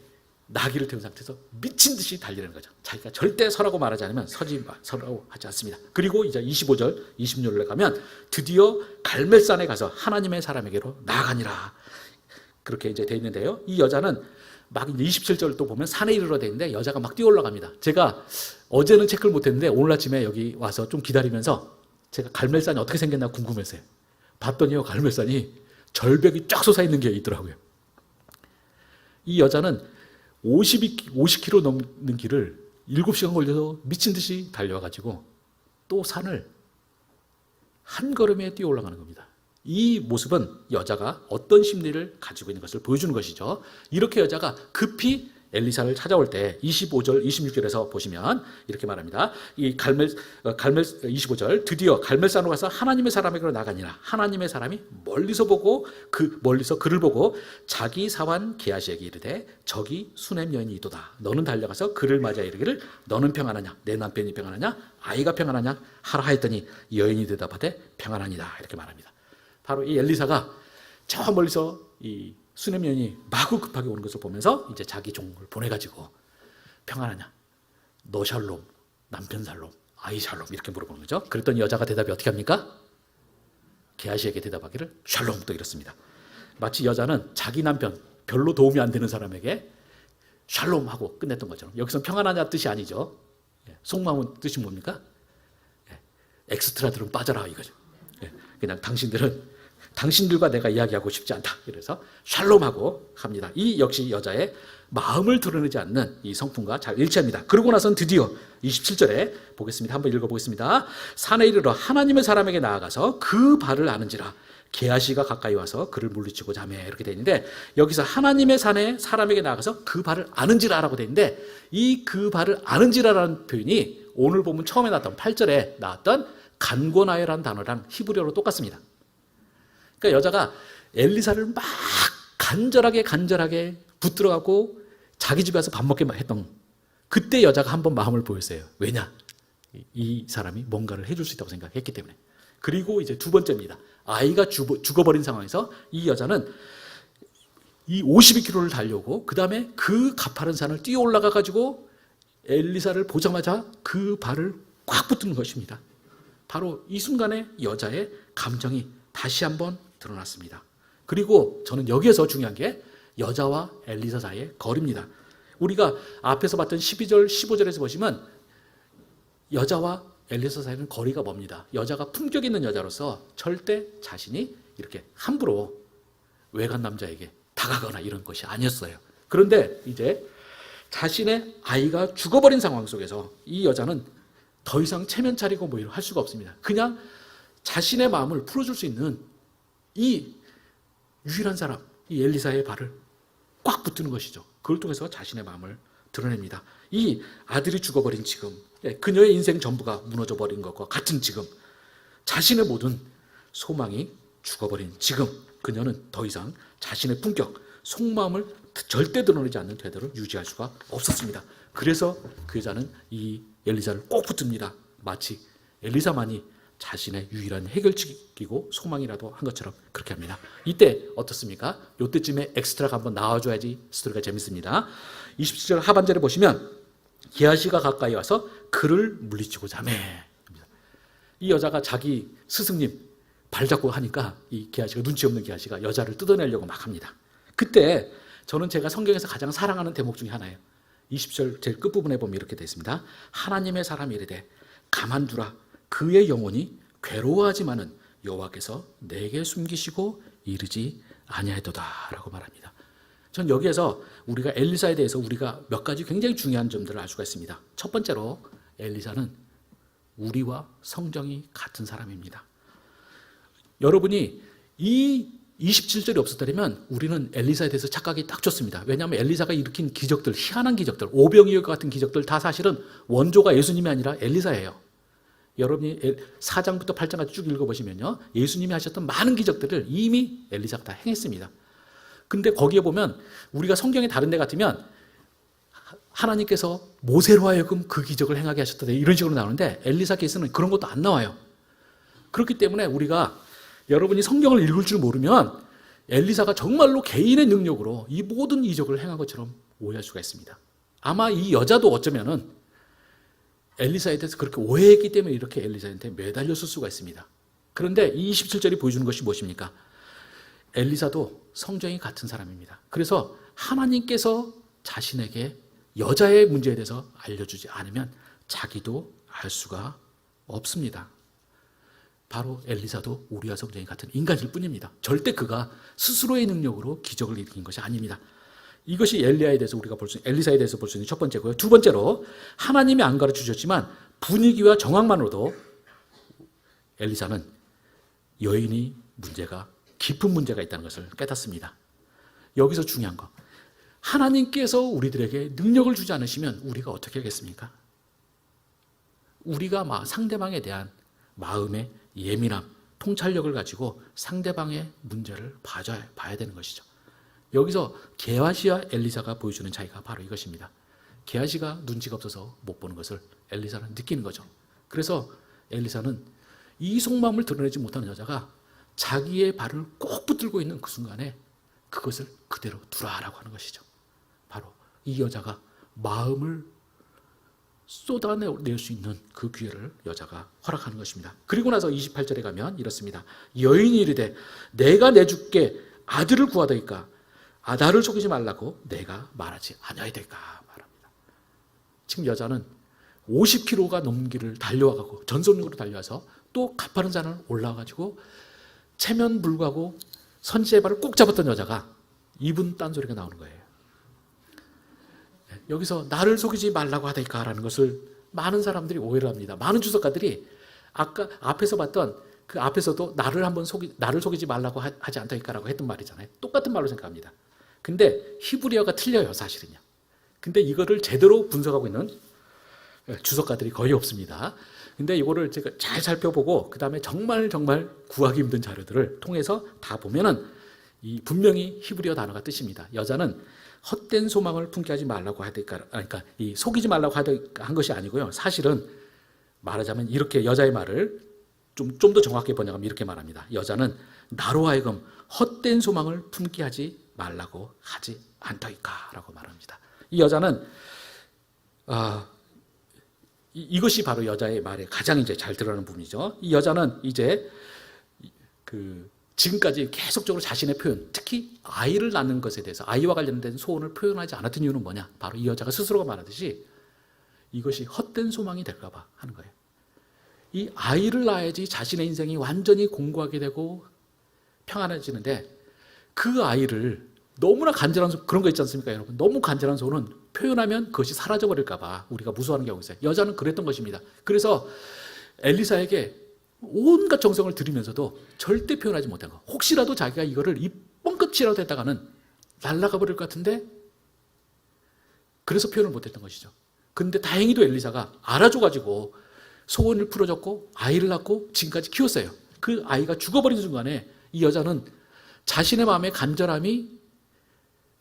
나귀를 태운 상태에서 미친 듯이 달리는 거죠. 자기가 절대 서라고 말하지 않으면 서라고 하지 않습니다. 그리고 이제 25절, 26절에 가면 드디어 갈멜산에 가서 하나님의 사람에게로 나아가니라. 그렇게 이제 돼 있는데요. 이 여자는 막 이제 27절 또 보면 산에 이르러 돼 있는데 여자가 막 뛰어 올라갑니다. 제가 어제는 체크를 못 했는데 오늘 아침에 여기 와서 좀 기다리면서 제가 갈멜산이 어떻게 생겼나 궁금했어요. 봤더니요, 갈멜산이 절벽이 쫙 솟아있는 게 있더라고요. 이 여자는 50km 넘는 길을 7시간 걸려서 미친 듯이 달려와가지고 또 산을 한 걸음에 뛰어 올라가는 겁니다. 이 모습은 여자가 어떤 심리를 가지고 있는 것을 보여주는 것이죠. 이렇게 여자가 급히 엘리사를 찾아올 때 25절, 26절에서 보시면 이렇게 말합니다. 이 25절 드디어 갈멜산으로 가서 하나님의 사람에게로 나가니라. 하나님의 사람이 멀리서 그를 보고 자기 사환 게하시에게 이르되 저기 수넴 여인이 이도다. 너는 달려가서 그를 맞아 이르기를 너는 평안하냐? 내 남편이 평안하냐? 아이가 평안하냐? 하라 하였더니 여인이 대답하되 평안하니라. 이렇게 말합니다. 바로 이 엘리사가 저 멀리서 이 수넴 여인이 마구 급하게 오는 것을 보면서 이제 자기 종을 보내가지고 평안하냐? 너 샬롬, 남편 샬롬, 아이 샬롬 이렇게 물어보는 거죠. 그랬더니 여자가 대답이 어떻게 합니까? 게하시에게 대답하기를 샬롬 또 이렇습니다. 마치 여자는 자기 남편 별로 도움이 안 되는 사람에게 샬롬 하고 끝냈던 것처럼. 여기서 평안하냐 뜻이 아니죠. 속마음은 뜻이 뭡니까? 엑스트라들은 빠져라 이거죠. 그냥 당신들과 내가 이야기하고 싶지 않다. 그래서 샬롬하고 합니다. 이 역시 여자의 마음을 드러내지 않는 이 성품과 잘 일치합니다. 그러고 나선 드디어 27절에 보겠습니다. 한번 읽어보겠습니다. 산에 이르러 하나님의 사람에게 나아가서 그 발을 아는지라. 게하시가 가까이 와서 그를 물리치고자 하며 이렇게 되어 있는데, 여기서 하나님의 산에 사람에게 나아가서 그 발을 아는지라라고 되어 있는데, 이 그 발을 아는지라라는 표현이 오늘 보면 처음에 나왔던 8절에 나왔던 간고나에라는 단어랑 히브리어로 똑같습니다. 그러니까 여자가 엘리사를 막 간절하게 붙들어가고 자기 집에 와서 밥 먹게 했던, 그때 여자가 한번 마음을 보였어요. 왜냐? 이 사람이 뭔가를 해줄 수 있다고 생각했기 때문에. 그리고 이제 두 번째입니다. 아이가 죽어버린 상황에서 이 여자는 이 52km를 달려오고 그 다음에 그 가파른 산을 뛰어 올라가 가지고 엘리사를 보자마자 그 발을 꽉 붙드는 것입니다. 바로 이 순간에 여자의 감정이 다시 한번 드러났습니다. 그리고 저는 여기에서 중요한 게 여자와 엘리사 사이의 거리입니다. 우리가 앞에서 봤던 12절, 15절에서 보시면 여자와 엘리사 사이는 거리가 멉니다. 여자가 품격 있는 여자로서 절대 자신이 이렇게 함부로 외간 남자에게 다가가거나 이런 것이 아니었어요. 그런데 이제 자신의 아이가 죽어버린 상황 속에서 이 여자는 더 이상 체면 차리고 뭐 이런 할 수가 없습니다. 그냥 자신의 마음을 풀어줄 수 있는 이 유일한 사람, 이 엘리사의 발을 꽉 붙드는 것이죠. 그걸 통해서 자신의 마음을 드러냅니다. 이 아들이 죽어버린 지금, 그녀의 인생 전부가 무너져버린 것과 같은 지금, 자신의 모든 소망이 죽어버린 지금, 그녀는 더 이상 자신의 품격, 속마음을 절대 드러내지 않는 태도를 유지할 수가 없었습니다. 그래서 그 여자는 이 엘리사를 꼭 붙듭니다. 마치 엘리사만이 자신의 유일한 해결책이고 소망이라도 한 것처럼 그렇게 합니다. 이때 어떻습니까? 이때쯤에 엑스트라가 한번 나와줘야지 스토리가 재밌습니다. 27절 하반절에 보시면 게하시가 가까이 와서 그를 물리치고자 하매. 이 여자가 자기 스승님 발잡고 하니까 이 게하시가, 눈치 없는 게하시가 여자를 뜯어내려고 막 합니다. 그때 저는 제가 성경에서 가장 사랑하는 대목 중에 하나예요. 20절 제일 끝부분에 보면 이렇게 되어 있습니다. 하나님의 사람이 이르되 가만두라. 그의 영혼이 괴로워하지만은 여호와께서 내게 숨기시고 이르지 아니하였도다 라고 말합니다. 전 여기에서 우리가 엘리사에 대해서 우리가 몇 가지 굉장히 중요한 점들을 알 수가 있습니다. 첫 번째로 엘리사는 우리와 성정이 같은 사람입니다. 여러분이 이 27절이 없었다면 우리는 엘리사에 대해서 착각이 딱 좋습니다. 왜냐하면 엘리사가 일으킨 기적들, 희한한 기적들, 오병이어 같은 기적들 다 사실은 원조가 예수님이 아니라 엘리사예요. 여러분이 4장부터 8장까지 쭉 읽어보시면요, 예수님이 하셨던 많은 기적들을 이미 엘리사가 다 행했습니다. 근데 거기에 보면 우리가 성경의 다른 데 같으면 하나님께서 모세로 하여금 그 기적을 행하게 하셨다 이런 식으로 나오는데 엘리사 케이스는 그런 것도 안 나와요. 그렇기 때문에 우리가, 여러분이 성경을 읽을 줄 모르면 엘리사가 정말로 개인의 능력으로 이 모든 이적을 행한 것처럼 오해할 수가 있습니다. 아마 이 여자도 어쩌면은 엘리사에 대해서 그렇게 오해했기 때문에 이렇게 엘리사한테 매달렸을 수가 있습니다. 그런데 이 27절이 보여주는 것이 무엇입니까? 엘리사도 성정이 같은 사람입니다. 그래서 하나님께서 자신에게 여자의 문제에 대해서 알려주지 않으면 자기도 알 수가 없습니다. 바로 엘리사도 우리와 성정이 같은 인간일 뿐입니다. 절대 그가 스스로의 능력으로 기적을 일으킨 것이 아닙니다. 이것이 엘리사에 대해서 볼 수 있는 첫 번째고요. 두 번째로 하나님이 안 가르쳐 주셨지만 분위기와 정황만으로도 엘리사는 여인이 깊은 문제가 있다는 것을 깨닫습니다. 여기서 중요한 거, 하나님께서 우리들에게 능력을 주지 않으시면 우리가 어떻게 하겠습니까? 우리가 상대방에 대한 마음의 예민함, 통찰력을 가지고 상대방의 문제를 봐야 되는 것이죠. 여기서 게하시와 엘리사가 보여주는 차이가 바로 이것입니다. 게하시가 눈치가 없어서 못 보는 것을 엘리사는 느끼는 거죠. 그래서 엘리사는 이 속마음을 드러내지 못하는 여자가 자기의 발을 꼭 붙들고 있는 그 순간에 그것을 그대로 두라라고 하는 것이죠. 바로 이 여자가 마음을 쏟아낼 수 있는 그 기회를 여자가 허락하는 것입니다. 그리고 나서 28절에 가면 이렇습니다. 여인이 이르되 내가 내 주께 아들을 구하더이까 나를 속이지 말라고 내가 말하지 아니하이까 말합니다. 지금 여자는 50km가 넘는 길을 달려와가고 전속력으로 달려와서 또 가파른 산을 올라와가지고 체면 불구하고 선지자의 발을 꼭 잡았던 여자가 입은 딴소리가 나오는 거예요. 여기서 나를 속이지 말라고 하다니까라는 것을 많은 사람들이 오해를 합니다. 많은 주석가들이 아까 앞에서 봤던 그 앞에서도 나를 속이지 말라고 하지 않다니까라고 했던 말이잖아요. 똑같은 말로 생각합니다. 근데 히브리어가 틀려요, 사실은요. 근데 이거를 제대로 분석하고 있는 주석가들이 거의 없습니다. 근데 이거를 제가 잘 살펴보고 그 다음에 정말 구하기 힘든 자료들을 통해서 다 보면은 분명히 히브리어 단어가 뜻입니다. 여자는 헛된 소망을 품게 하지 말라고 하니까, 그러니까 속이지 말라고 한 것이 아니고요. 사실은 말하자면 이렇게 여자의 말을 좀 더 정확하게 번역하면 이렇게 말합니다. 여자는 나로 하여금 헛된 소망을 품게 하지 말라고 하지 않다이까라고 말합니다. 이 여자는 이것이 바로 여자의 말에 가장 이제 잘 드러나는 부분이죠. 이 여자는 이제 지금까지 계속적으로 자신의 표현, 특히 아이를 낳는 것에 대해서 아이와 관련된 소원을 표현하지 않았던 이유는 뭐냐? 바로 이 여자가 스스로가 말하듯이 이것이 헛된 소망이 될까 봐 하는 거예요. 이 아이를 낳아야지 자신의 인생이 완전히 공고하게 되고 평안해지는데 그 아이를 너무나 간절한 그런 거 있지 않습니까, 여러분? 너무 간절한 소원은 표현하면 그것이 사라져버릴까 봐 우리가 무서워하는 경우가 있어요. 여자는 그랬던 것입니다. 그래서 엘리사에게 온갖 정성을 들이면서도 절대 표현하지 못한 거. 혹시라도 자기가 이거를 이 뻥끗이라도 했다가는 날아가 버릴 것 같은데 그래서 표현을 못했던 것이죠. 그런데 다행히도 엘리사가 알아줘가지고 소원을 풀어줬고 아이를 낳고 지금까지 키웠어요. 그 아이가 죽어버린 순간에 이 여자는 자신의 마음의 간절함이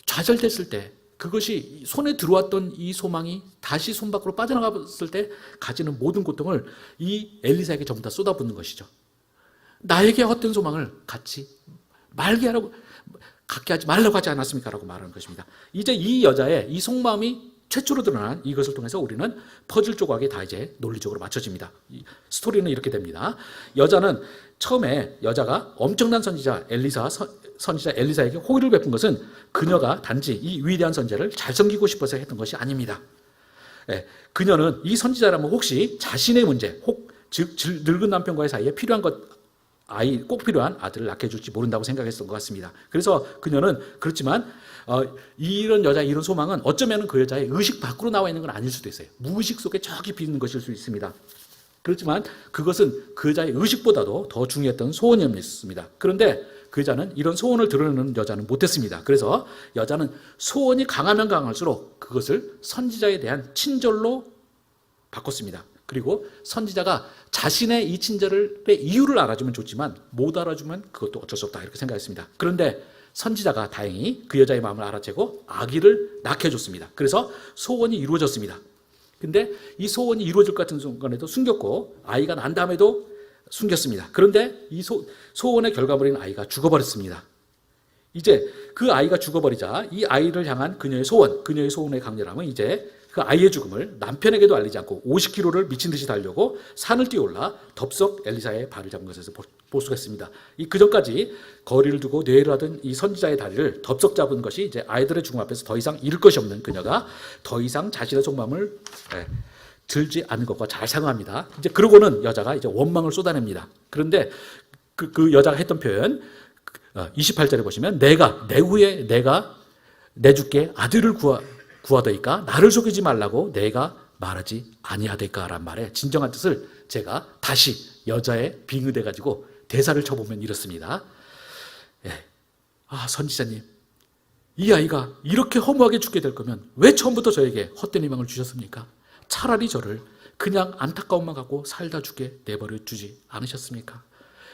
좌절됐을 때 그것이 손에 들어왔던 이 소망이 다시 손 밖으로 빠져나갔을 때 가지는 모든 고통을 이 엘리사에게 전부 다 쏟아붓는 것이죠. 나에게 헛된 소망을 갖지 갖게 하지 말라고 하지 않았습니까? 라고 말하는 것입니다. 이제 이 여자의 이 속마음이 최초로 드러난 이것을 통해서 우리는 퍼즐 조각이 다 이제 논리적으로 맞춰집니다. 이 스토리는 이렇게 됩니다. 여자는 처음에 여자가 엄청난 선지자 엘리사에게 호의를 베푼 것은 그녀가 단지 이 위대한 선지자를 잘 섬기고 싶어서 했던 것이 아닙니다. 그녀는 이 선지자라면 혹시 자신의 문제, 즉 늙은 남편과의 사이에 꼭 필요한 아들을 낳게 해줄지 모른다고 생각했던 것 같습니다. 그래서 그녀는 그렇지만 이런 여자의 이런 소망은 어쩌면 그 여자의 의식 밖으로 나와 있는 건 아닐 수도 있어요. 무의식 속에 저 깊이 있는 것일 수 있습니다. 그렇지만 그것은 그 여자의 의식보다도 더 중요했던 소원이었습니다. 그런데 그 여자는 이런 소원을 드러내는 여자는 못했습니다. 그래서 여자는 소원이 강하면 강할수록 그것을 선지자에 대한 친절로 바꿨습니다. 그리고 선지자가 자신의 이 친절의 이유를 알아주면 좋지만 못 알아주면 그것도 어쩔 수 없다 이렇게 생각했습니다. 그런데 선지자가 다행히 그 여자의 마음을 알아채고 아기를 낳게 해줬습니다. 그래서 소원이 이루어졌습니다. 근데 이 소원이 이루어질 것 같은 순간에도 숨겼고 아이가 난 다음에도 숨겼습니다. 그런데 이 소원의 결과물인 아이가 죽어버렸습니다. 이제 그 아이가 죽어버리자 이 아이를 향한 그녀의 소원의 강렬함은 이제 그 아이의 죽음을 남편에게도 알리지 않고 50km를 미친 듯이 달려고 산을 뛰어올라 덥석 엘리사의 발을 잡은 것에서 볼 수가 있습니다. 그 전까지 거리를 두고 뇌를 하던 이 선지자의 다리를 덥석 잡은 것이 이제 아이들의 죽음 앞에서 더 이상 잃을 것이 없는 그녀가 더 이상 자신의 속마음을 들지 않는 것과 잘 상응합니다. 이제 그러고는 여자가 이제 원망을 쏟아냅니다. 그런데 그 여자가 했던 표현 28절에 보시면 내 후에 내가 내 주께 아들을 구하더이까 나를 속이지 말라고 내가 말하지 아니하더이까라는 말의 진정한 뜻을 제가 다시 여자의 빙의돼 가지고 대사를 쳐보면 이렇습니다. 선지자님, 이 아이가 이렇게 허무하게 죽게 될 거면 왜 처음부터 저에게 헛된 희망을 주셨습니까? 차라리 저를 그냥 안타까움만 갖고 살다 죽게 내버려 주지 않으셨습니까?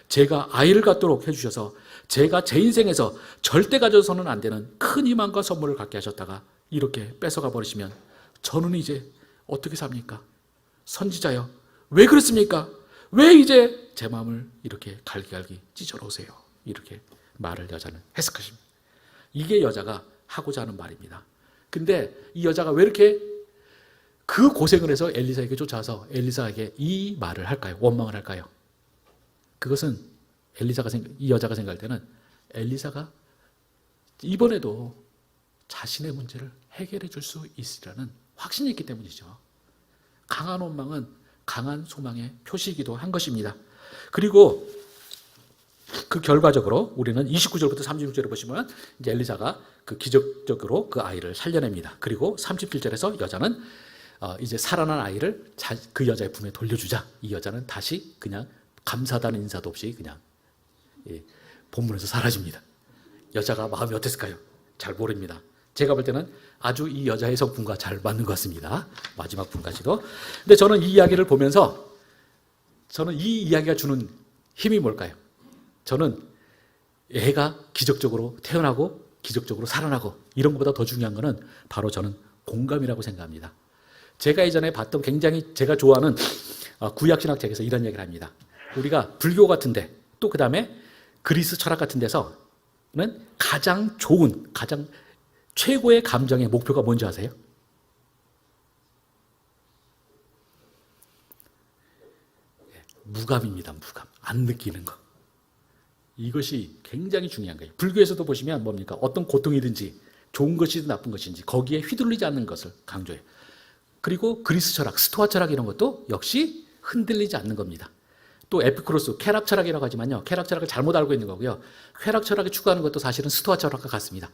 제가 아이를 갖도록 해주셔서 제가 제 인생에서 절대 가져서는 안 되는 큰 희망과 선물을 갖게 하셨다가 이렇게 뺏어가 버리시면 저는 이제 어떻게 삽니까? 선지자여, 왜 그랬습니까? 왜 이제 제 마음을 이렇게 갈기갈기 찢어놓으세요? 이렇게 말을 여자는 했을 것입니다. 이게 여자가 하고자 하는 말입니다. 근데 이 여자가 왜 이렇게 그 고생을 해서 엘리사에게 쫓아와서 엘리사에게 이 말을 할까요? 원망을 할까요? 그것은 이 여자가 생각할 때는 엘리사가 이번에도 자신의 문제를 해결해 줄 수 있으리라는 확신이 있기 때문이죠. 강한 원망은 강한 소망의 표시이기도 한 것입니다. 그리고 그 결과적으로 우리는 29절부터 36절을 보시면 이제 엘리사가 그 기적적으로 그 아이를 살려냅니다. 그리고 37절에서 여자는 이제 살아난 아이를 그 여자의 품에 돌려주자. 이 여자는 다시 그냥 감사하다는 인사도 없이 그냥 본문에서 사라집니다. 여자가 마음이 어땠을까요? 잘 모릅니다. 제가 볼 때는 아주 이 여자의 성품과 잘 맞는 것 같습니다. 마지막 분까지도. 근데 저는 이 이야기를 보면서 저는 이 이야기가 주는 힘이 뭘까요? 저는 애가 기적적으로 태어나고 기적적으로 살아나고 이런 것보다 더 중요한 것은 바로 저는 공감이라고 생각합니다. 제가 예전에 봤던 굉장히 제가 좋아하는 구약신학책에서 이런 얘기를 합니다. 우리가 불교 같은데 또 그 다음에 그리스 철학 같은 데서는 가장 좋은, 가장 최고의 감정의 목표가 뭔지 아세요? 무감입니다. 무감. 안 느끼는 거. 이것이 굉장히 중요한 거예요. 불교에서도 보시면 뭡니까? 어떤 고통이든지 좋은 것이든 나쁜 것인지 거기에 휘둘리지 않는 것을 강조해요. 그리고 그리스 철학, 스토아 철학 이런 것도 역시 흔들리지 않는 겁니다. 또 에피쿠로스, 쾌락 철학이라고 하지만요. 쾌락 철학을 잘못 알고 있는 거고요. 쾌락 철학을 추구하는 것도 사실은 스토아 철학과 같습니다.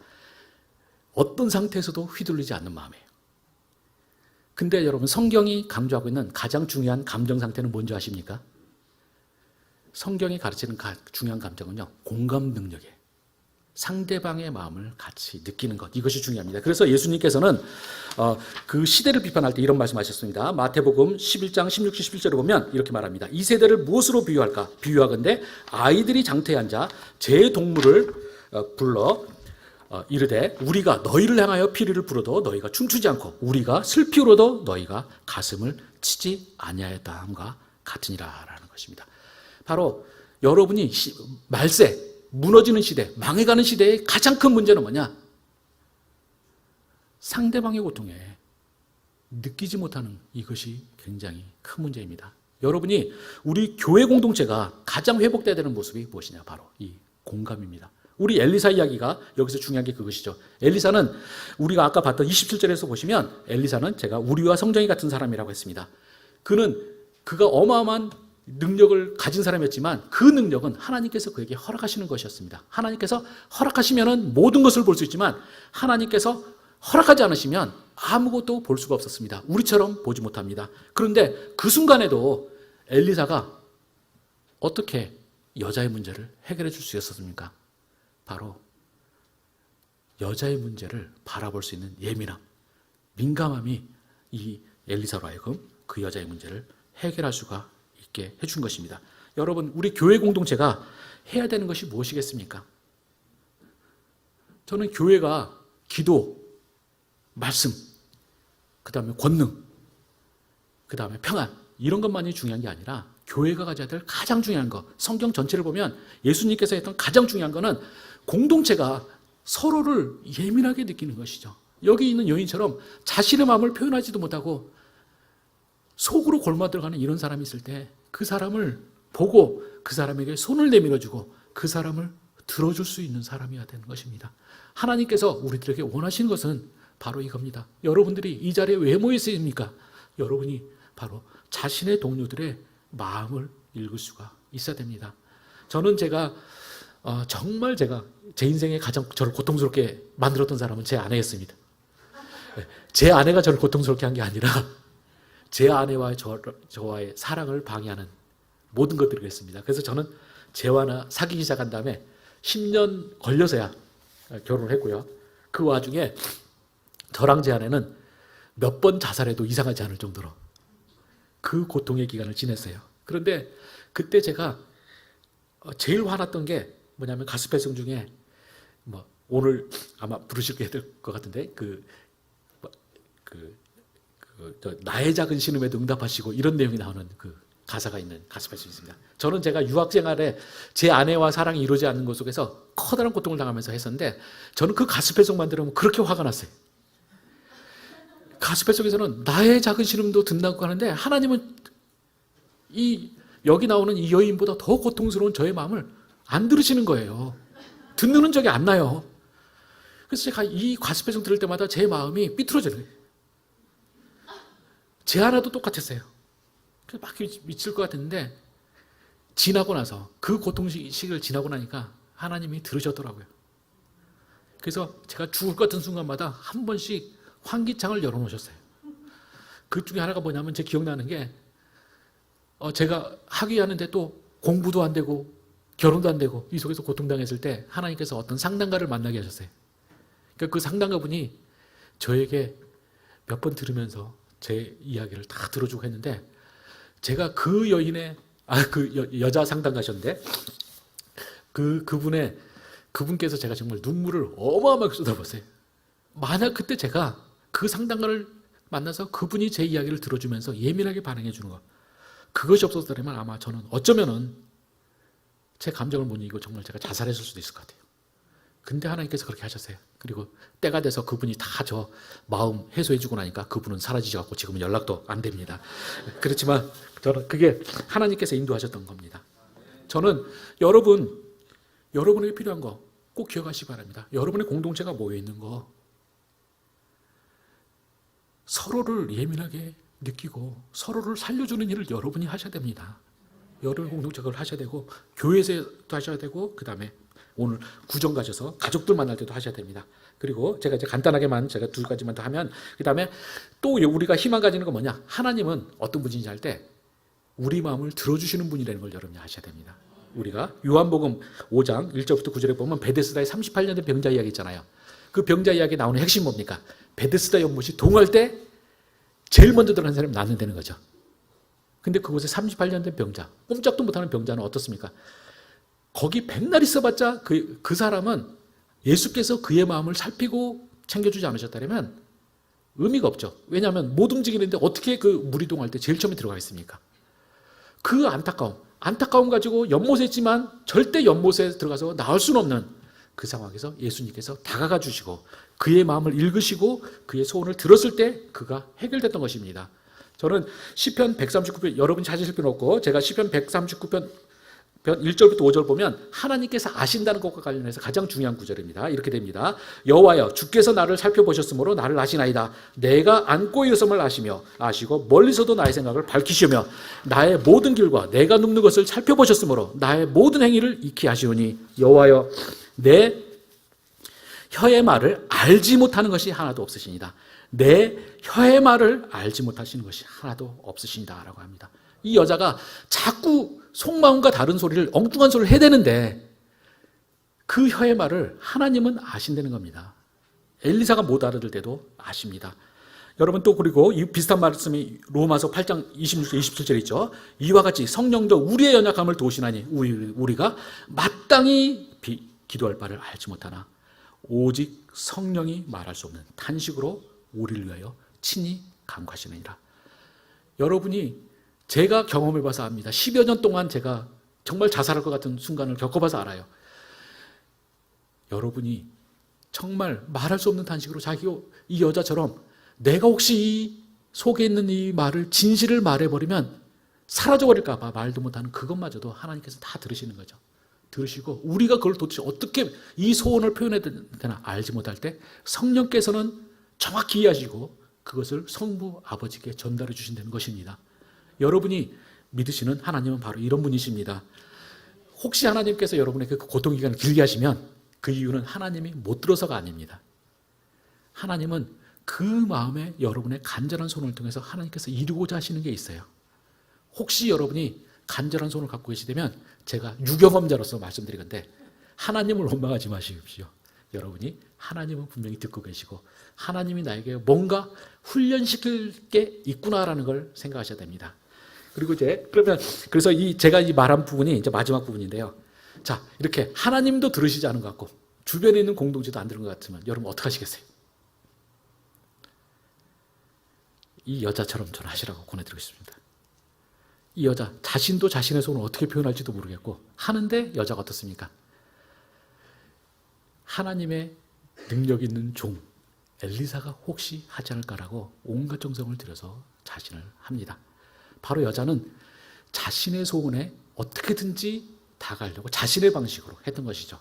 어떤 상태에서도 휘둘리지 않는 마음이에요. 근데 여러분 성경이 강조하고 있는 가장 중요한 감정 상태는 뭔지 아십니까? 성경이 가르치는 중요한 감정은요. 공감 능력이에요. 상대방의 마음을 같이 느끼는 것. 이것이 중요합니다. 그래서 예수님께서는 그 시대를 비판할 때 이런 말씀하셨습니다. 마태복음 11장 16, 17절을 보면 이렇게 말합니다. 이 세대를 무엇으로 비유할까? 비유하건대 아이들이 장터에 앉아 제 동물을 불러 이르되 우리가 너희를 향하여 피리를 불어도 너희가 춤추지 않고 우리가 슬피 울어도 너희가 가슴을 치지 아니하였다함과 같으니라라는 것입니다. 바로 여러분이 말세, 무너지는 시대, 망해가는 시대의 가장 큰 문제는 뭐냐? 상대방의 고통에 느끼지 못하는 이것이 굉장히 큰 문제입니다. 여러분이 우리 교회 공동체가 가장 회복돼야 되는 모습이 무엇이냐? 바로 이 공감입니다. 우리 엘리사 이야기가 여기서 중요한 게 그것이죠. 엘리사는 우리가 아까 봤던 27절에서 보시면 엘리사는 제가 우리와 성정이 같은 사람이라고 했습니다. 그가 어마어마한 능력을 가진 사람이었지만 그 능력은 하나님께서 그에게 허락하시는 것이었습니다. 하나님께서 허락하시면 모든 것을 볼 수 있지만 하나님께서 허락하지 않으시면 아무것도 볼 수가 없었습니다. 우리처럼 보지 못합니다. 그런데 그 순간에도 엘리사가 어떻게 여자의 문제를 해결해 줄 수 있었습니까? 바로 여자의 문제를 바라볼 수 있는 예민함, 민감함이 이 엘리사로 하여금 그 여자의 문제를 해결할 수가 있게 해준 것입니다. 여러분, 우리 교회 공동체가 해야 되는 것이 무엇이겠습니까? 저는 교회가 기도, 말씀, 그 다음에 권능, 그 다음에 평안 이런 것만이 중요한 게 아니라 교회가 가져야 될 가장 중요한 것, 성경 전체를 보면 예수님께서 했던 가장 중요한 것은 공동체가 서로를 예민하게 느끼는 것이죠. 여기 있는 여인처럼 자신의 마음을 표현하지도 못하고 속으로 골마들어가는 이런 사람이 있을 때 그 사람을 보고 그 사람에게 손을 내밀어주고 그 사람을 들어줄 수 있는 사람이어야 되는 것입니다. 하나님께서 우리들에게 원하시는 것은 바로 이겁니다. 여러분들이 이 자리에 왜 모여 있습니까? 여러분이 바로 자신의 동료들의 마음을 읽을 수가 있어야 됩니다. 저는 정말 제 인생에 가장 저를 고통스럽게 만들었던 사람은 제 아내였습니다. 제 아내가 저를 고통스럽게 한 게 아니라 제 아내와 저와의 사랑을 방해하는 모든 것들이 그랬습니다. 그래서 저는 재화나 사귀기 시작한 다음에 10년 걸려서야 결혼을 했고요. 그 와중에 저랑 제 아내는 몇 번 자살해도 이상하지 않을 정도로 그 고통의 기간을 지냈어요. 그런데 그때 제가 제일 화났던 게 뭐냐면 가스펠송 중에 오늘 아마 부르실 될 것 같은데 나의 작은 신음에도 응답하시고 이런 내용이 나오는 그 가사가 있는 가스펠송이 있습니다. 저는 제가 유학 생활에 제 아내와 사랑이 이루어지지 않는 것 속에서 커다란 고통을 당하면서 했었는데 저는 그 가스펠송만 들으면 그렇게 화가 났어요. 가스펠 속에서는 나의 작은 신음도 듣는다고 하는데 하나님은 여기 나오는 이 여인보다 더 고통스러운 저의 마음을 안 들으시는 거예요. 듣는 적이 안 나요. 그래서 제가 이 가스펠송 들을 때마다 제 마음이 삐뚤어져요. 제 하나도 똑같았어요. 그래서 막 미칠 것 같았는데 지나고 나서 그 고통식을 지나고 나니까 하나님이 들으셨더라고요. 그래서 제가 죽을 것 같은 순간마다 한 번씩 환기창을 열어놓으셨어요. 그 중에 하나가 뭐냐면 제 기억나는 게 제가 학위하는데 또 공부도 안 되고 결혼도 안 되고 이 속에서 고통당했을 때 하나님께서 어떤 상담가를 만나게 하셨어요. 그러니까 그 상담가분이 저에게 몇 번 들으면서 제 이야기를 다 들어주고 했는데 제가 그 여인의 여자 상담가셨는데 그분께서 제가 정말 눈물을 어마어마하게 쏟아봤어요. 만약 그때 제가 그 상담가를 만나서 그분이 제 이야기를 들어주면서 예민하게 반응해 주는 거, 그것이 없었더라면 아마 저는 어쩌면은 제 감정을 못 이기고 정말 제가 자살했을 수도 있을 것 같아요. 근데 하나님께서 그렇게 하셨어요. 그리고 때가 돼서 그분이 다 저 마음 해소해주고 나니까 그분은 사라지셔갖고 지금은 연락도 안 됩니다. 그렇지만 저는 그게 하나님께서 인도하셨던 겁니다. 저는 여러분에게 필요한 거 꼭 기억하시기 바랍니다. 여러분의 공동체가 모여있는 거 서로를 예민하게 느끼고 서로를 살려주는 일을 여러분이 하셔야 됩니다. 여러분 공동체를 하셔야 되고 교회에서도 하셔야 되고 그 다음에 오늘 구정 가셔서 가족들 만날 때도 하셔야 됩니다. 그리고 제가 이제 간단하게만 제가 두 가지만 더 하면 그 다음에 또 우리가 희망 가지는 건 뭐냐? 하나님은 어떤 분인지 알 때 우리 마음을 들어주시는 분이라는 걸 여러분이 아셔야 됩니다. 우리가 요한복음 5장 1절부터 9절에 보면 베데스다의 38년 된 병자 이야기 있잖아요. 그 병자 이야기에 나오는 핵심 뭡니까? 베데스다 연못이 동할 때 제일 먼저 들어간 사람이 낫는다는 거죠. 근데 그곳에 38년 된 병자, 꼼짝도 못하는 병자는 어떻습니까? 거기 백날 있어봤자 그 사람은 예수께서 그의 마음을 살피고 챙겨주지 않으셨다면 의미가 없죠. 왜냐하면 못 움직이는데 어떻게 그 물이 동할 때 제일 처음에 들어가겠습니까? 그 안타까움 가지고 연못에 있지만 절대 연못에 들어가서 나올 수는 없는 그 상황에서 예수님께서 다가가 주시고 그의 마음을 읽으시고 그의 소원을 들었을 때 그가 해결됐던 것입니다. 저는 시편 139편 여러분이 찾으실 필요 없고 제가 시편 139편 1절부터 5절 보면 하나님께서 아신다는 것과 관련해서 가장 중요한 구절입니다. 이렇게 됩니다. 여호와여 주께서 나를 살펴보셨으므로 나를 아시나이다. 내가 안고 일어섬을 아시고 멀리서도 나의 생각을 밝히시며 나의 모든 길과 내가 눕는 것을 살펴보셨으므로 나의 모든 행위를 익히 하시오니 여호와여 내 혀의 말을 알지 못하는 것이 하나도 없으시니다. 내 혀의 말을 알지 못하시는 것이 하나도 없으신다 라고 합니다. 이 여자가 자꾸 속마음과 다른 소리를 엉뚱한 소리를 해대는데 그 혀의 말을 하나님은 아신다는 겁니다. 엘리사가 못 알아들 때도 아십니다. 여러분 또 그리고 이 비슷한 말씀이 로마서 8장 26절 27절에 있죠. 이와 같이 성령도 우리의 연약함을 도우시나니 우리가 마땅히 기도할 바를 알지 못하나 오직 성령이 말할 수 없는 탄식으로 우리를 위하여 친히 간구하시느니라. 여러분이 제가 경험해봐서 압니다. 10여 년 동안 제가 정말 자살할 것 같은 순간을 겪어봐서 알아요. 여러분이 정말 말할 수 없는 탄식으로 이 여자처럼 내가 혹시 이 속에 있는 이 말을 진실을 말해버리면 사라져버릴까 봐 말도 못하는 그것마저도 하나님께서 다 들으시는 거죠. 들으시고 우리가 그걸 도대체 어떻게 이 소원을 표현해야 되나 알지 못할 때 성령께서는 정확히 이해하시고 그것을 성부 아버지께 전달해 주신다는 것입니다. 여러분이 믿으시는 하나님은 바로 이런 분이십니다. 혹시 하나님께서 여러분에게 그 고통 기간을 길게 하시면 그 이유는 하나님이 못 들어서가 아닙니다. 하나님은 그 마음에 여러분의 간절한 손을 통해서 하나님께서 이루고자 하시는 게 있어요. 혹시 여러분이 간절한 손을 갖고 계시다면 제가 유경험자로서 말씀드리건데 하나님을 원망하지 마십시오. 여러분이 하나님은 분명히 듣고 계시고 하나님이 나에게 뭔가 훈련시킬 게 있구나라는 걸 생각하셔야 됩니다. 그리고 그래서 제가 말한 부분이 이제 마지막 부분인데요. 자, 이렇게 하나님도 들으시지 않은 것 같고 주변에 있는 공동체도 안 들은 것 같으면 여러분 어떻게 하시겠어요? 이 여자처럼 저는 하시라고 권해드리고 싶습니다. 이 여자 자신도 자신의 소원을 어떻게 표현할지도 모르겠고 하는데 여자가 어떻습니까? 하나님의 능력 있는 종, 엘리사가 혹시 하지 않을까라고 온갖 정성을 들여서 자신을 합니다. 바로 여자는 자신의 소원에 어떻게든지 다가가려고 자신의 방식으로 했던 것이죠.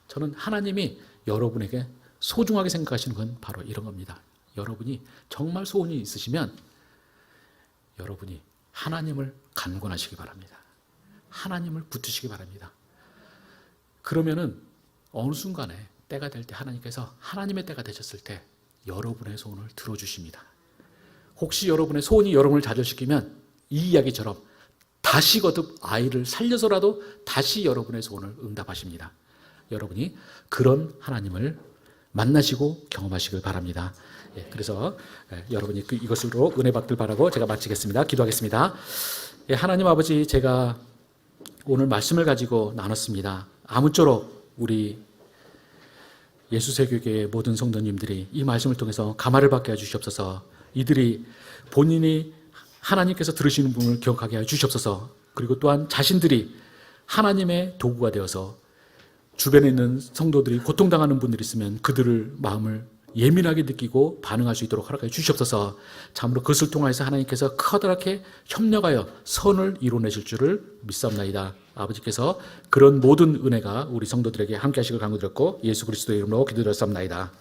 저는 하나님이 여러분에게 소중하게 생각하시는 건 바로 이런 겁니다. 여러분이 정말 소원이 있으시면 여러분이 하나님을 간구하시기 바랍니다. 하나님을 붙드시기 바랍니다. 그러면은 어느 순간에 때가 될 때 하나님께서 하나님의 때가 되셨을 때 여러분의 소원을 들어주십니다. 혹시 여러분의 소원이 여러분을 좌절시키면 이 이야기처럼 다시 거듭 아이를 살려서라도 다시 여러분의 소원을 응답하십니다. 여러분이 그런 하나님을 만나시고 경험하시길 바랍니다. 그래서 여러분이 이것으로 은혜 받길 바라고 제가 마치겠습니다. 기도하겠습니다. 하나님 아버지, 제가 오늘 말씀을 가지고 나눴습니다. 아무쪼록 우리 예수세교회의 모든 성도님들이 이 말씀을 통해서 감화를 받게 해주시옵소서. 이들이 본인이 하나님께서 들으시는 분을 기억하게 해주시옵소서. 그리고 또한 자신들이 하나님의 도구가 되어서 주변에 있는 성도들이 고통당하는 분들이 있으면 그들을 마음을 예민하게 느끼고 반응할 수 있도록 허락해 주시옵소서. 참으로 그것을 통해서 하나님께서 커다랗게 협력하여 선을 이루어내실 줄을 믿사옵나이다. 아버지께서 그런 모든 은혜가 우리 성도들에게 함께 하시길 간구드렸고 예수 그리스도의 이름으로 기도드렸사옵나이다.